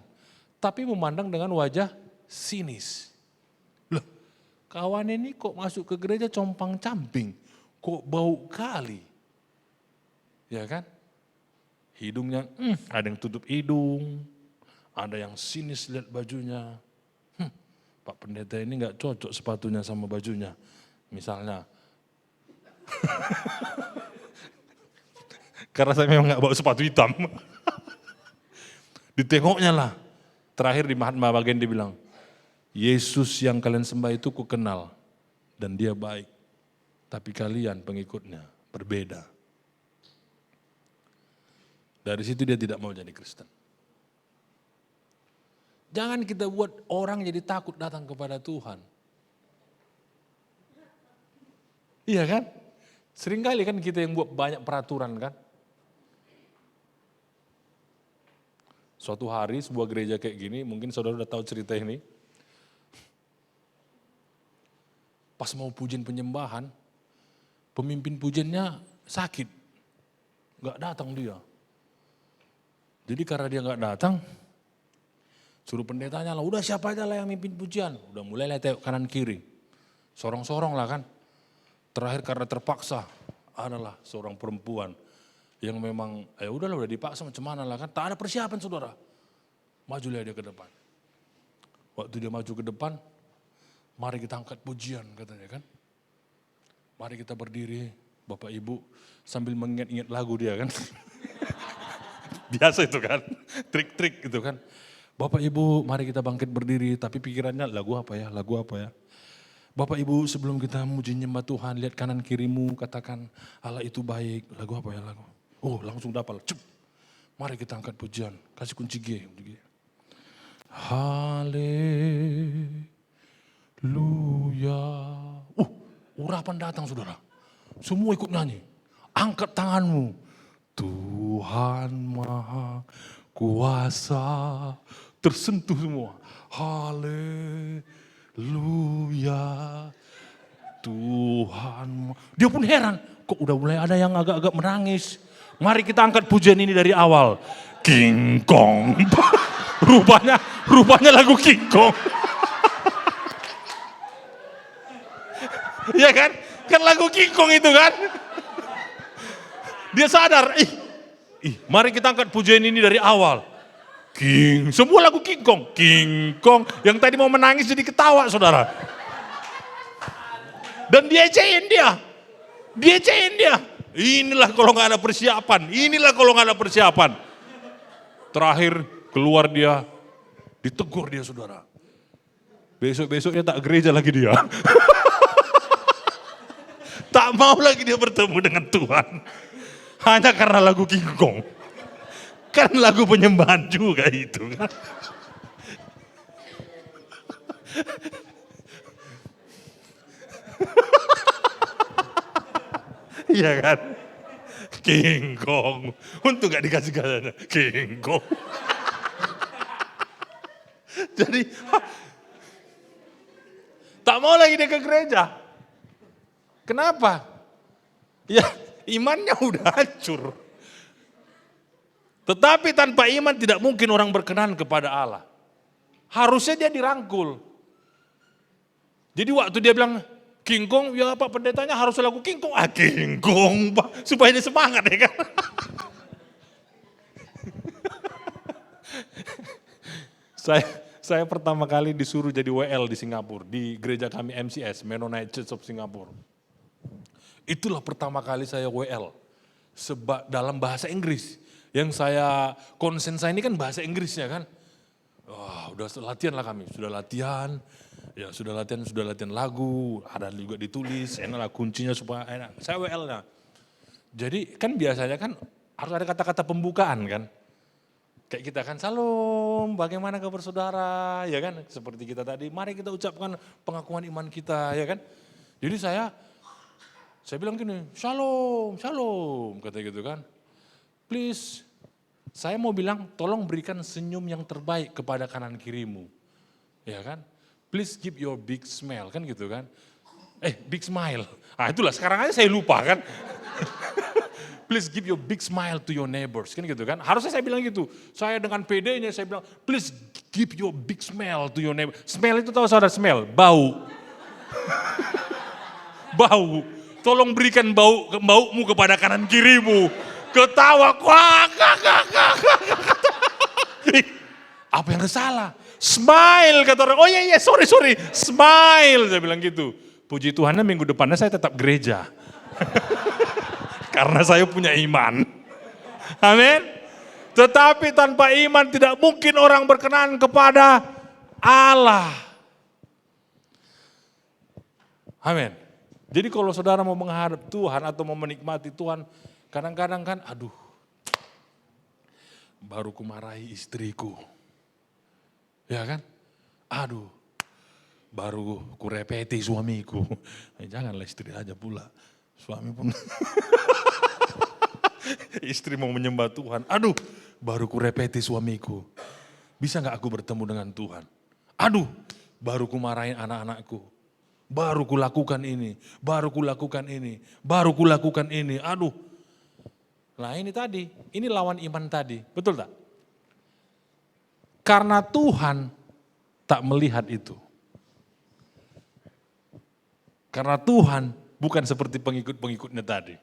tapi memandang dengan wajah sinis. Loh, kawan ini kok masuk ke gereja compang-camping, kok bau kali. Ya kan? Hidungnya, ada yang tutup hidung, ada yang sinis lihat bajunya. Pak Pendeta ini gak cocok sepatunya sama bajunya. Misalnya. Karena saya memang gak bawa sepatu hitam. Ditengoknya lah. Terakhir di Mahatma Gandhi bilang, Yesus yang kalian sembah itu ku kenal. Dan dia baik. Tapi kalian pengikutnya berbeda. Dari situ dia tidak mau jadi Kristen. Jangan kita buat orang jadi takut datang kepada Tuhan. Iya kan? Seringkali kan kita yang buat banyak peraturan kan. Suatu hari sebuah gereja kayak gini, mungkin saudara udah tahu cerita ini. Pas mau pujian penyembahan, pemimpin pujiannya sakit. Gak datang dia. Jadi karena dia gak datang, suruh pendetanya lah, udah siapa aja lah yang mimpin pujian. Udah mulai lah tengok kanan kiri. Sorong-sorong lah kan. Terakhir karena terpaksa adalah seorang perempuan yang memang, udahlah udah dipaksa macam mana lah kan. Tak ada persiapan saudara. Majulah dia ke depan. Waktu dia maju ke depan, mari kita angkat pujian katanya kan. Mari kita berdiri, Bapak Ibu, sambil mengingat-ingat lagu dia kan. Biasa itu kan, trik-trik gitu kan. Bapak Ibu mari kita bangkit berdiri, tapi pikirannya lagu apa ya. Bapak Ibu sebelum kita muji nyembah Tuhan, lihat kanan kirimu, katakan Allah itu baik. Lagu apa ya lagu? Oh langsung dapat, cep. Mari kita angkat pujian, kasih kunci G. Haleluya. Urapan datang saudara. Semua ikut nyanyi. Angkat tanganmu. Tuhan Maha Kuasa, tersentuh semua. Haleluya. Tuhan. Dia pun heran, kok udah mulai ada yang agak-agak menangis. Mari kita angkat pujian ini dari awal. King Kong. rupanya lagu King Kong. Ya kan? Kan lagu King Kong itu kan. Dia sadar, mari kita angkat pujian ini dari awal. Semua lagu King Kong. King Kong. Yang tadi mau menangis jadi ketawa, saudara. Dan diecehin dia. Inilah kalau nggak ada persiapan. Terakhir keluar dia, ditegur dia, saudara. Besok-besoknya tak gereja lagi dia. Tak mau lagi dia bertemu dengan Tuhan. Hanya karena lagu King Kong. Kan lagu penyembahan juga itu kan. Iya kan? King Kong. Untung gak dikasih katanya. King Kong. Jadi tak mau lagi dia ke gereja. Kenapa? Ya imannya udah hancur. Tetapi tanpa iman tidak mungkin orang berkenan kepada Allah. Harusnya dia dirangkul. Jadi waktu dia bilang, King Kong, ya Pak pendetanya harus lagu King Kong. King Kong Pak, supaya dia semangat ya kan. Saya pertama kali disuruh jadi WL di Singapura, di gereja kami MCS, Mennonite Church of Singapore. Itulah pertama kali saya WL, dalam bahasa Inggris. Yang saya konsen saya ini kan bahasa Inggrisnya kan. Wah, udah latihan lah kami, sudah latihan lagu, ada juga ditulis, enak lah kuncinya supaya enak. Saya WL-nya. Jadi kan biasanya kan harus ada kata-kata pembukaan kan. Kayak kita kan, salam, bagaimana kabar saudara, ya kan. Seperti kita tadi, mari kita ucapkan pengakuan iman kita, ya kan. Jadi saya bilang gini, shalom, kata gitu kan. Please, saya mau bilang tolong berikan senyum yang terbaik kepada kanan kirimu. Ya kan? Please give your big smile, kan gitu kan. Big smile. Itulah sekarang aja saya lupa kan. Please give your big smile to your neighbors, kan gitu kan. Harusnya saya bilang gitu. Saya dengan PD-nya saya bilang, please give your big smile to your neighbor. Smell itu tahu saudara, smell, bau. Bau. Tolong berikan baumu kepada kanan kirimu. Ketawa, apa yang salah? Smile kata orang, oh iya sorry, smile, saya bilang gitu. Puji Tuhannya minggu depannya saya tetap gereja. Karena saya punya iman. Amin. Tetapi tanpa iman tidak mungkin orang berkenan kepada Allah. Amin. Jadi kalau saudara mau menghadap Tuhan atau mau menikmati Tuhan, kadang-kadang kan, baru kumarahi istriku. Ya kan? Baru kurepeti suamiku. Janganlah istri aja pula. Suami pun. Istri mau menyembah Tuhan. Baru kurepeti suamiku. Bisa gak aku bertemu dengan Tuhan? Baru kumarahin anak-anakku. Baru kulakukan ini. Nah ini tadi, ini lawan iman tadi, betul tak? Karena Tuhan tak melihat itu. Karena Tuhan bukan seperti pengikut-pengikutnya tadi.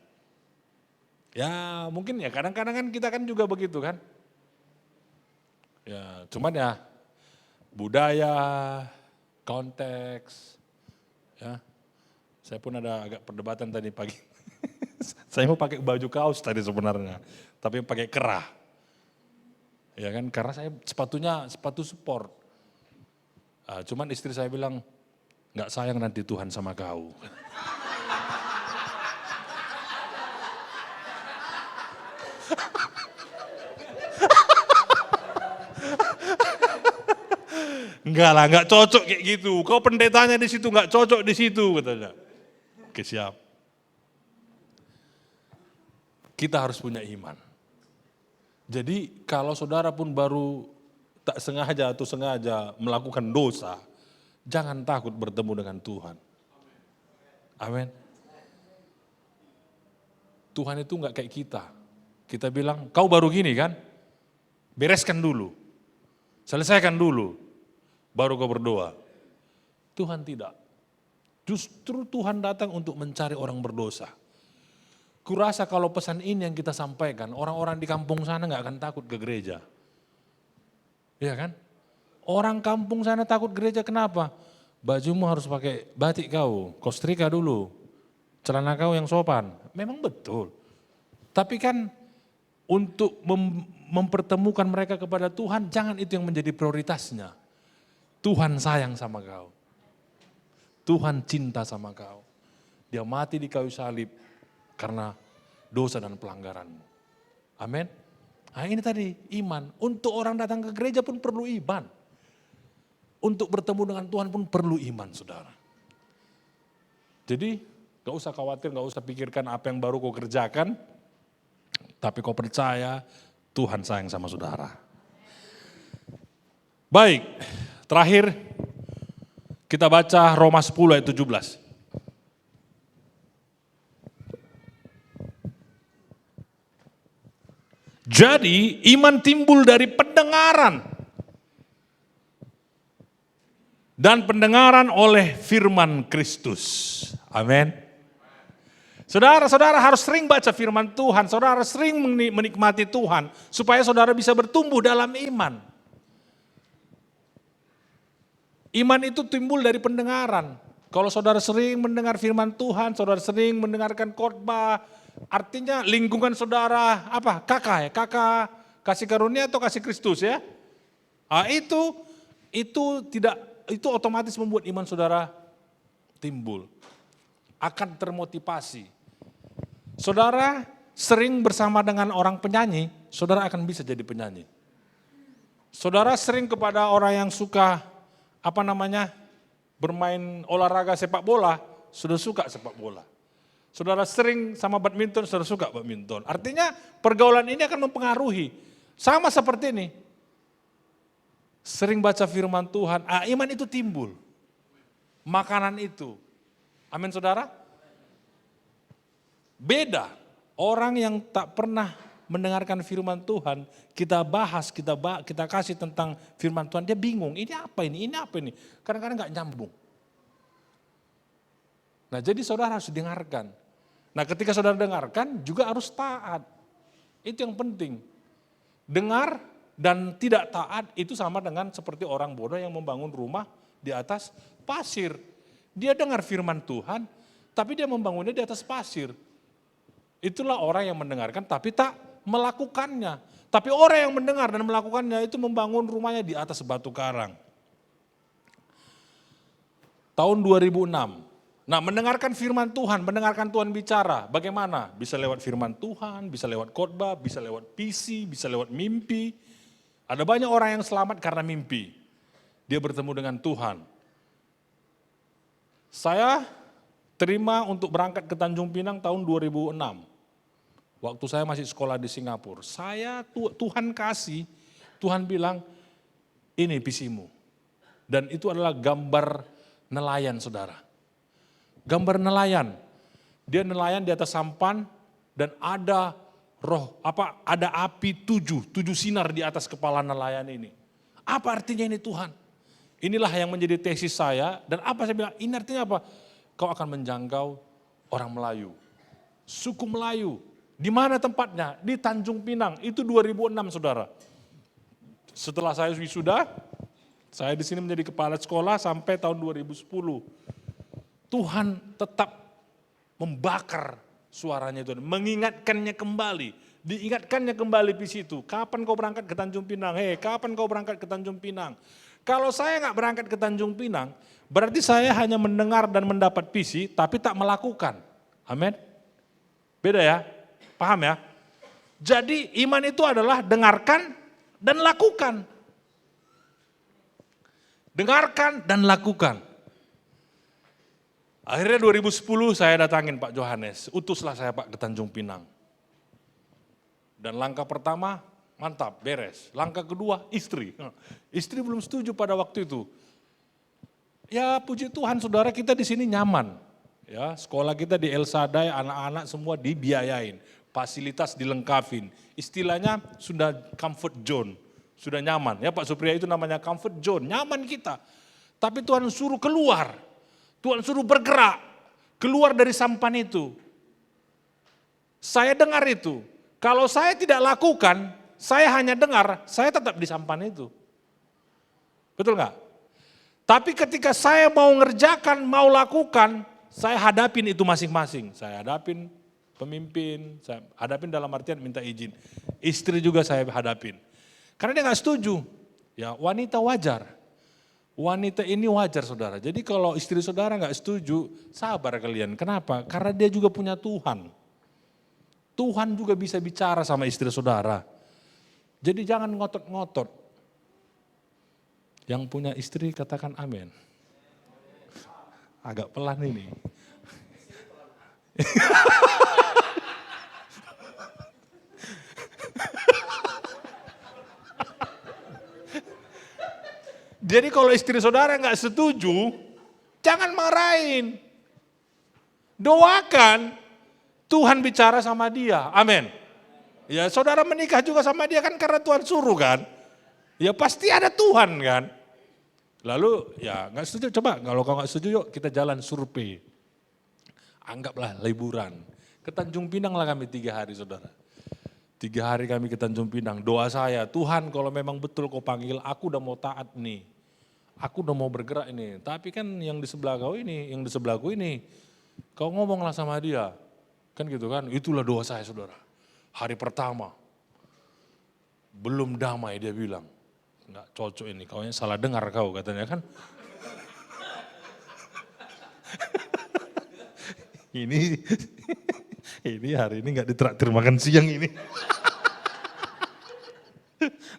Ya mungkin ya kadang-kadang kan kita kan juga begitu kan. Ya cuman ya budaya, konteks, ya. Saya pun ada agak perdebatan tadi pagi. Saya mau pakai baju kaos tadi sebenarnya, tapi pakai kerah. Ya kan, karena saya sepatu sport. Cuman istri saya bilang, nggak sayang nanti Tuhan sama kau. Enggak lah, nggak cocok kayak gitu. Kau pendetanya di situ nggak cocok di situ katanya. Oke siap. Kita harus punya iman. Jadi kalau saudara pun baru tak sengaja atau sengaja melakukan dosa, jangan takut bertemu dengan Tuhan. Amin. Tuhan itu enggak kayak kita. Kita bilang, kau baru gini kan? Bereskan dulu. Selesaikan dulu. Baru kau berdoa. Tuhan tidak. Justru Tuhan datang untuk mencari orang berdosa. Kurasa kalau pesan ini yang kita sampaikan, orang-orang di kampung sana enggak akan takut ke gereja. Iya kan? Orang kampung sana takut gereja kenapa? Bajumu harus pakai batik kau setrika dulu. Celana kau yang sopan. Memang betul. Tapi kan untuk mempertemukan mereka kepada Tuhan, jangan itu yang menjadi prioritasnya. Tuhan sayang sama kau. Tuhan cinta sama kau. Dia mati di kayu salib karena dosa dan pelanggaranmu. Amin. Nah ini tadi iman. Untuk orang datang ke gereja pun perlu iman. Untuk bertemu dengan Tuhan pun perlu iman, saudara. Jadi gak usah khawatir, gak usah pikirkan apa yang baru kau kerjakan. Tapi kau percaya Tuhan sayang sama saudara. Baik, terakhir kita baca Roma 10 ayat 17. Jadi iman timbul dari pendengaran. Dan pendengaran oleh firman Kristus. Amin. Saudara-saudara harus sering baca firman Tuhan. Saudara sering menikmati Tuhan. Supaya saudara bisa bertumbuh dalam iman. Iman itu timbul dari pendengaran. Kalau saudara sering mendengar firman Tuhan, saudara sering mendengarkan khotbah, artinya lingkungan saudara apa? Kakak kasih karunia atau kasih Kristus ya? Nah, itu otomatis membuat iman saudara timbul. Akan termotivasi. Saudara sering bersama dengan orang penyanyi, saudara akan bisa jadi penyanyi. Saudara sering kepada orang yang suka bermain olahraga sepak bola, sudah suka sepak bola. Saudara sering sama badminton, saudara suka badminton. Artinya pergaulan ini akan mempengaruhi. Sama seperti ini. Sering baca firman Tuhan, iman itu timbul. Makanan itu. Amin saudara? Beda. Orang yang tak pernah mendengarkan firman Tuhan, kita bahas, kita kasih tentang firman Tuhan, dia bingung, ini apa ini? Kadang-kadang gak nyambung. Nah jadi saudara harus dengarkan. Nah ketika saudara dengarkan juga harus taat. Itu yang penting. Dengar dan tidak taat itu sama dengan seperti orang bodoh yang membangun rumah di atas pasir. Dia dengar firman Tuhan, tapi dia membangunnya di atas pasir. Itulah orang yang mendengarkan tapi tak melakukannya. Tapi orang yang mendengar dan melakukannya itu membangun rumahnya di atas batu karang. Tahun 2006. Nah mendengarkan firman Tuhan, mendengarkan Tuhan bicara, bagaimana? Bisa lewat firman Tuhan, bisa lewat khotbah, bisa lewat PC, bisa lewat mimpi. Ada banyak orang yang selamat karena mimpi. Dia bertemu dengan Tuhan. Saya terima untuk berangkat ke Tanjung Pinang tahun 2006. Waktu saya masih sekolah di Singapura. Tuhan kasih, Tuhan bilang, ini visimu. Dan itu adalah gambar nelayan saudara. Gambar nelayan. Dia nelayan di atas sampan dan ada ada api tujuh sinar di atas kepala nelayan ini. Apa artinya ini Tuhan? Inilah yang menjadi tesis saya dan apa saya bilang, ini artinya apa? Kau akan menjangkau orang Melayu. Suku Melayu. Di mana tempatnya? Di Tanjung Pinang. Itu 2006 saudara. Setelah saya wisuda, saya di sini menjadi kepala sekolah sampai tahun 2010. Tuhan tetap membakar suaranya itu, mengingatkannya kembali, diingatkannya kembali di situ. Kapan kau berangkat ke Tanjung Pinang? Kapan kau berangkat ke Tanjung Pinang? Kalau saya nggak berangkat ke Tanjung Pinang, berarti saya hanya mendengar dan mendapat visi, tapi tak melakukan. Amin. Beda ya, paham ya? Jadi iman itu adalah dengarkan dan lakukan. Dengarkan dan lakukan. Akhirnya 2010 saya datangin Pak Johannes, utuslah saya Pak ke Tanjung Pinang. Dan langkah pertama, mantap, beres. Langkah kedua, istri. Istri belum setuju pada waktu itu. Ya puji Tuhan saudara, kita di sini nyaman. Ya, sekolah kita di El Shaddai, anak-anak semua dibiayain. Fasilitas dilengkapin. Istilahnya sudah comfort zone. Sudah nyaman. Ya Pak Supriya, itu namanya comfort zone, nyaman kita. Tapi Tuhan suruh keluar. Tuhan suruh bergerak. Keluar dari sampan itu. Saya dengar itu. Kalau saya tidak lakukan, saya hanya dengar, saya tetap di sampan itu. Betul nggak? Tapi ketika saya mau ngerjakan, mau lakukan, saya hadapin itu masing-masing. Saya hadapin pemimpin, saya hadapin dalam artian minta izin. Istri juga saya hadapin. Karena dia nggak setuju. Ya wanita wajar. Wanita ini wajar saudara. Jadi kalau istri saudara nggak setuju, sabar kalian. Kenapa? Karena dia juga punya Tuhan. Tuhan juga bisa bicara sama istri saudara. Jadi jangan ngotot-ngotot. Yang punya istri katakan amin. Agak pelan ini. Jadi kalau istri saudara nggak setuju, jangan marahin. Doakan. Tuhan bicara sama dia, amin. Ya saudara menikah juga sama dia kan karena Tuhan suruh kan. Ya pasti ada Tuhan kan. Lalu ya nggak setuju, coba kalau kau nggak setuju yuk kita jalan survei. Anggaplah liburan. Ke Tanjung Pinang lah kami 3 hari saudara. 3 hari kami ke Tanjung Pinang. Doa saya, Tuhan kalau memang betul kau panggil aku udah mau taat nih. Aku udah mau bergerak ini. Tapi kan yang di sebelah kau ini, yang di sebelahku ini. Kau ngomonglah sama dia. Kan gitu kan, itulah doa saya saudara. Hari pertama, belum damai dia bilang. Enggak cocok ini, kau salah dengar kau katanya kan. ini hari ini enggak ditraktir makan siang ini.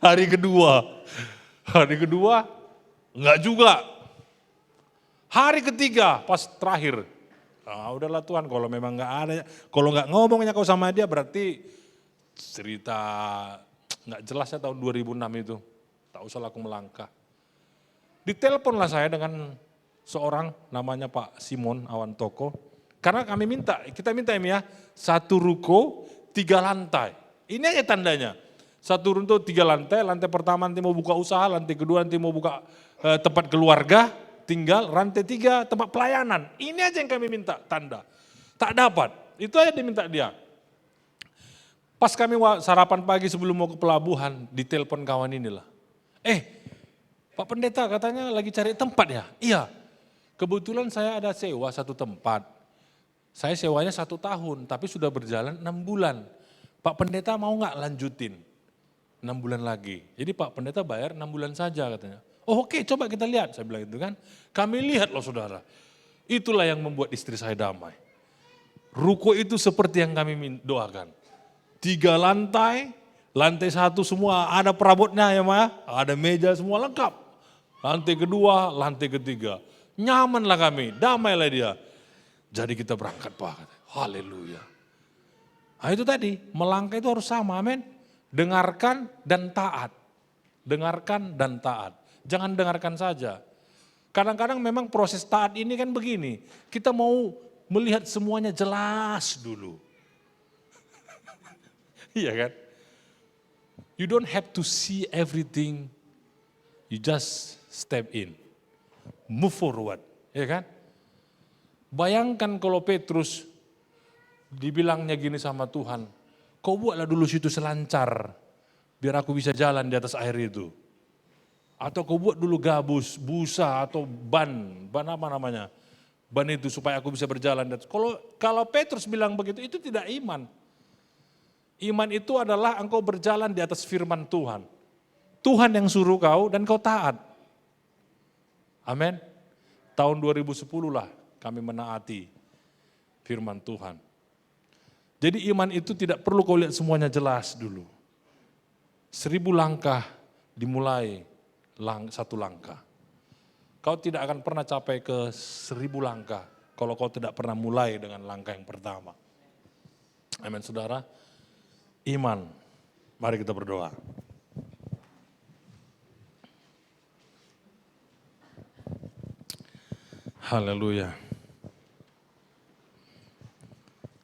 Hari kedua enggak juga. Hari ketiga pas terakhir. Nah, udahlah Tuhan kalau memang nggak ada, kalau nggak ngomongnya kau sama dia berarti cerita nggak jelasnya tahun 2006 itu. Tak usah aku melangkah. Diteleponlah saya dengan seorang namanya Pak Simon Awantoko. Karena kita minta ini ya, 1 ruko 3 lantai. Ini aja tandanya. 1 ruko 3 lantai, lantai pertama nanti mau buka usaha, lantai kedua nanti mau buka tempat keluarga. Tinggal rantai 3 tempat pelayanan. Ini aja yang kami minta tanda. Tak dapat. Itu aja diminta dia. Pas kami sarapan pagi sebelum mau ke pelabuhan, ditelepon kawan inilah. Pak Pendeta katanya lagi cari tempat ya? Iya. Kebetulan saya ada sewa 1 tempat. Saya sewanya 1 tahun, tapi sudah berjalan 6 bulan. Pak Pendeta mau nggak lanjutin 6 bulan lagi? Jadi Pak Pendeta bayar 6 bulan saja katanya. Oh oke, coba kita lihat, saya bilang itu kan. Kami lihat loh saudara, itulah yang membuat istri saya damai. Ruko itu seperti yang kami doakan. 3 lantai, lantai 1 semua ada perabotnya ya Ma, ada meja semua lengkap. Lantai kedua, lantai ketiga, nyamanlah kami, damailah dia. Jadi kita berangkat Pak, haleluya. Nah itu tadi, melangkah itu harus sama, amin. Dengarkan dan taat. Dengarkan dan taat. Jangan dengarkan saja. Kadang-kadang memang proses taat ini kan begini. Kita mau melihat semuanya jelas dulu. Iya kan? You don't have to see everything. You just step in. Move forward. Iya kan? Bayangkan kalau Petrus dibilangnya gini sama Tuhan. Kau buatlah dulu situ selancar. Biar aku bisa jalan di atas air itu. Atau kau buat dulu gabus, busa atau ban apa namanya? Ban itu supaya aku bisa berjalan. Kalau Petrus bilang begitu, itu tidak iman. Iman itu adalah engkau berjalan di atas firman Tuhan. Tuhan yang suruh kau dan kau taat. Amin. Tahun 2010 lah kami menaati firman Tuhan. Jadi iman itu tidak perlu kau lihat semuanya jelas dulu. 1000 langkah dimulai 1 langkah. Kau tidak akan pernah capai ke 1000 langkah kalau kau tidak pernah mulai dengan langkah yang pertama. Amin saudara. Iman Mari kita berdoa. Haleluya.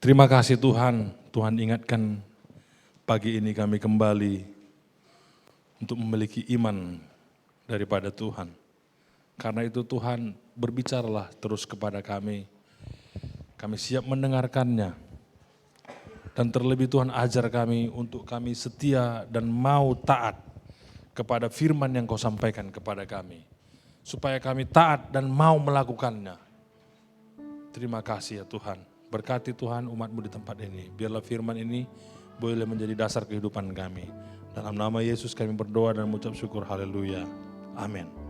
Terima kasih Tuhan, Tuhan ingatkan pagi ini kami kembali untuk memiliki iman daripada Tuhan. Karena itu Tuhan berbicaralah terus kepada kami. Kami siap mendengarkannya. Dan terlebih Tuhan ajar kami untuk kami setia dan mau taat kepada firman yang kau sampaikan kepada kami. Supaya kami taat dan mau melakukannya. Terima kasih ya Tuhan. Berkati Tuhan umat-Mu di tempat ini. Biarlah firman ini boleh menjadi dasar kehidupan kami. Dalam nama Yesus kami berdoa dan mengucap syukur. Haleluya. Amin.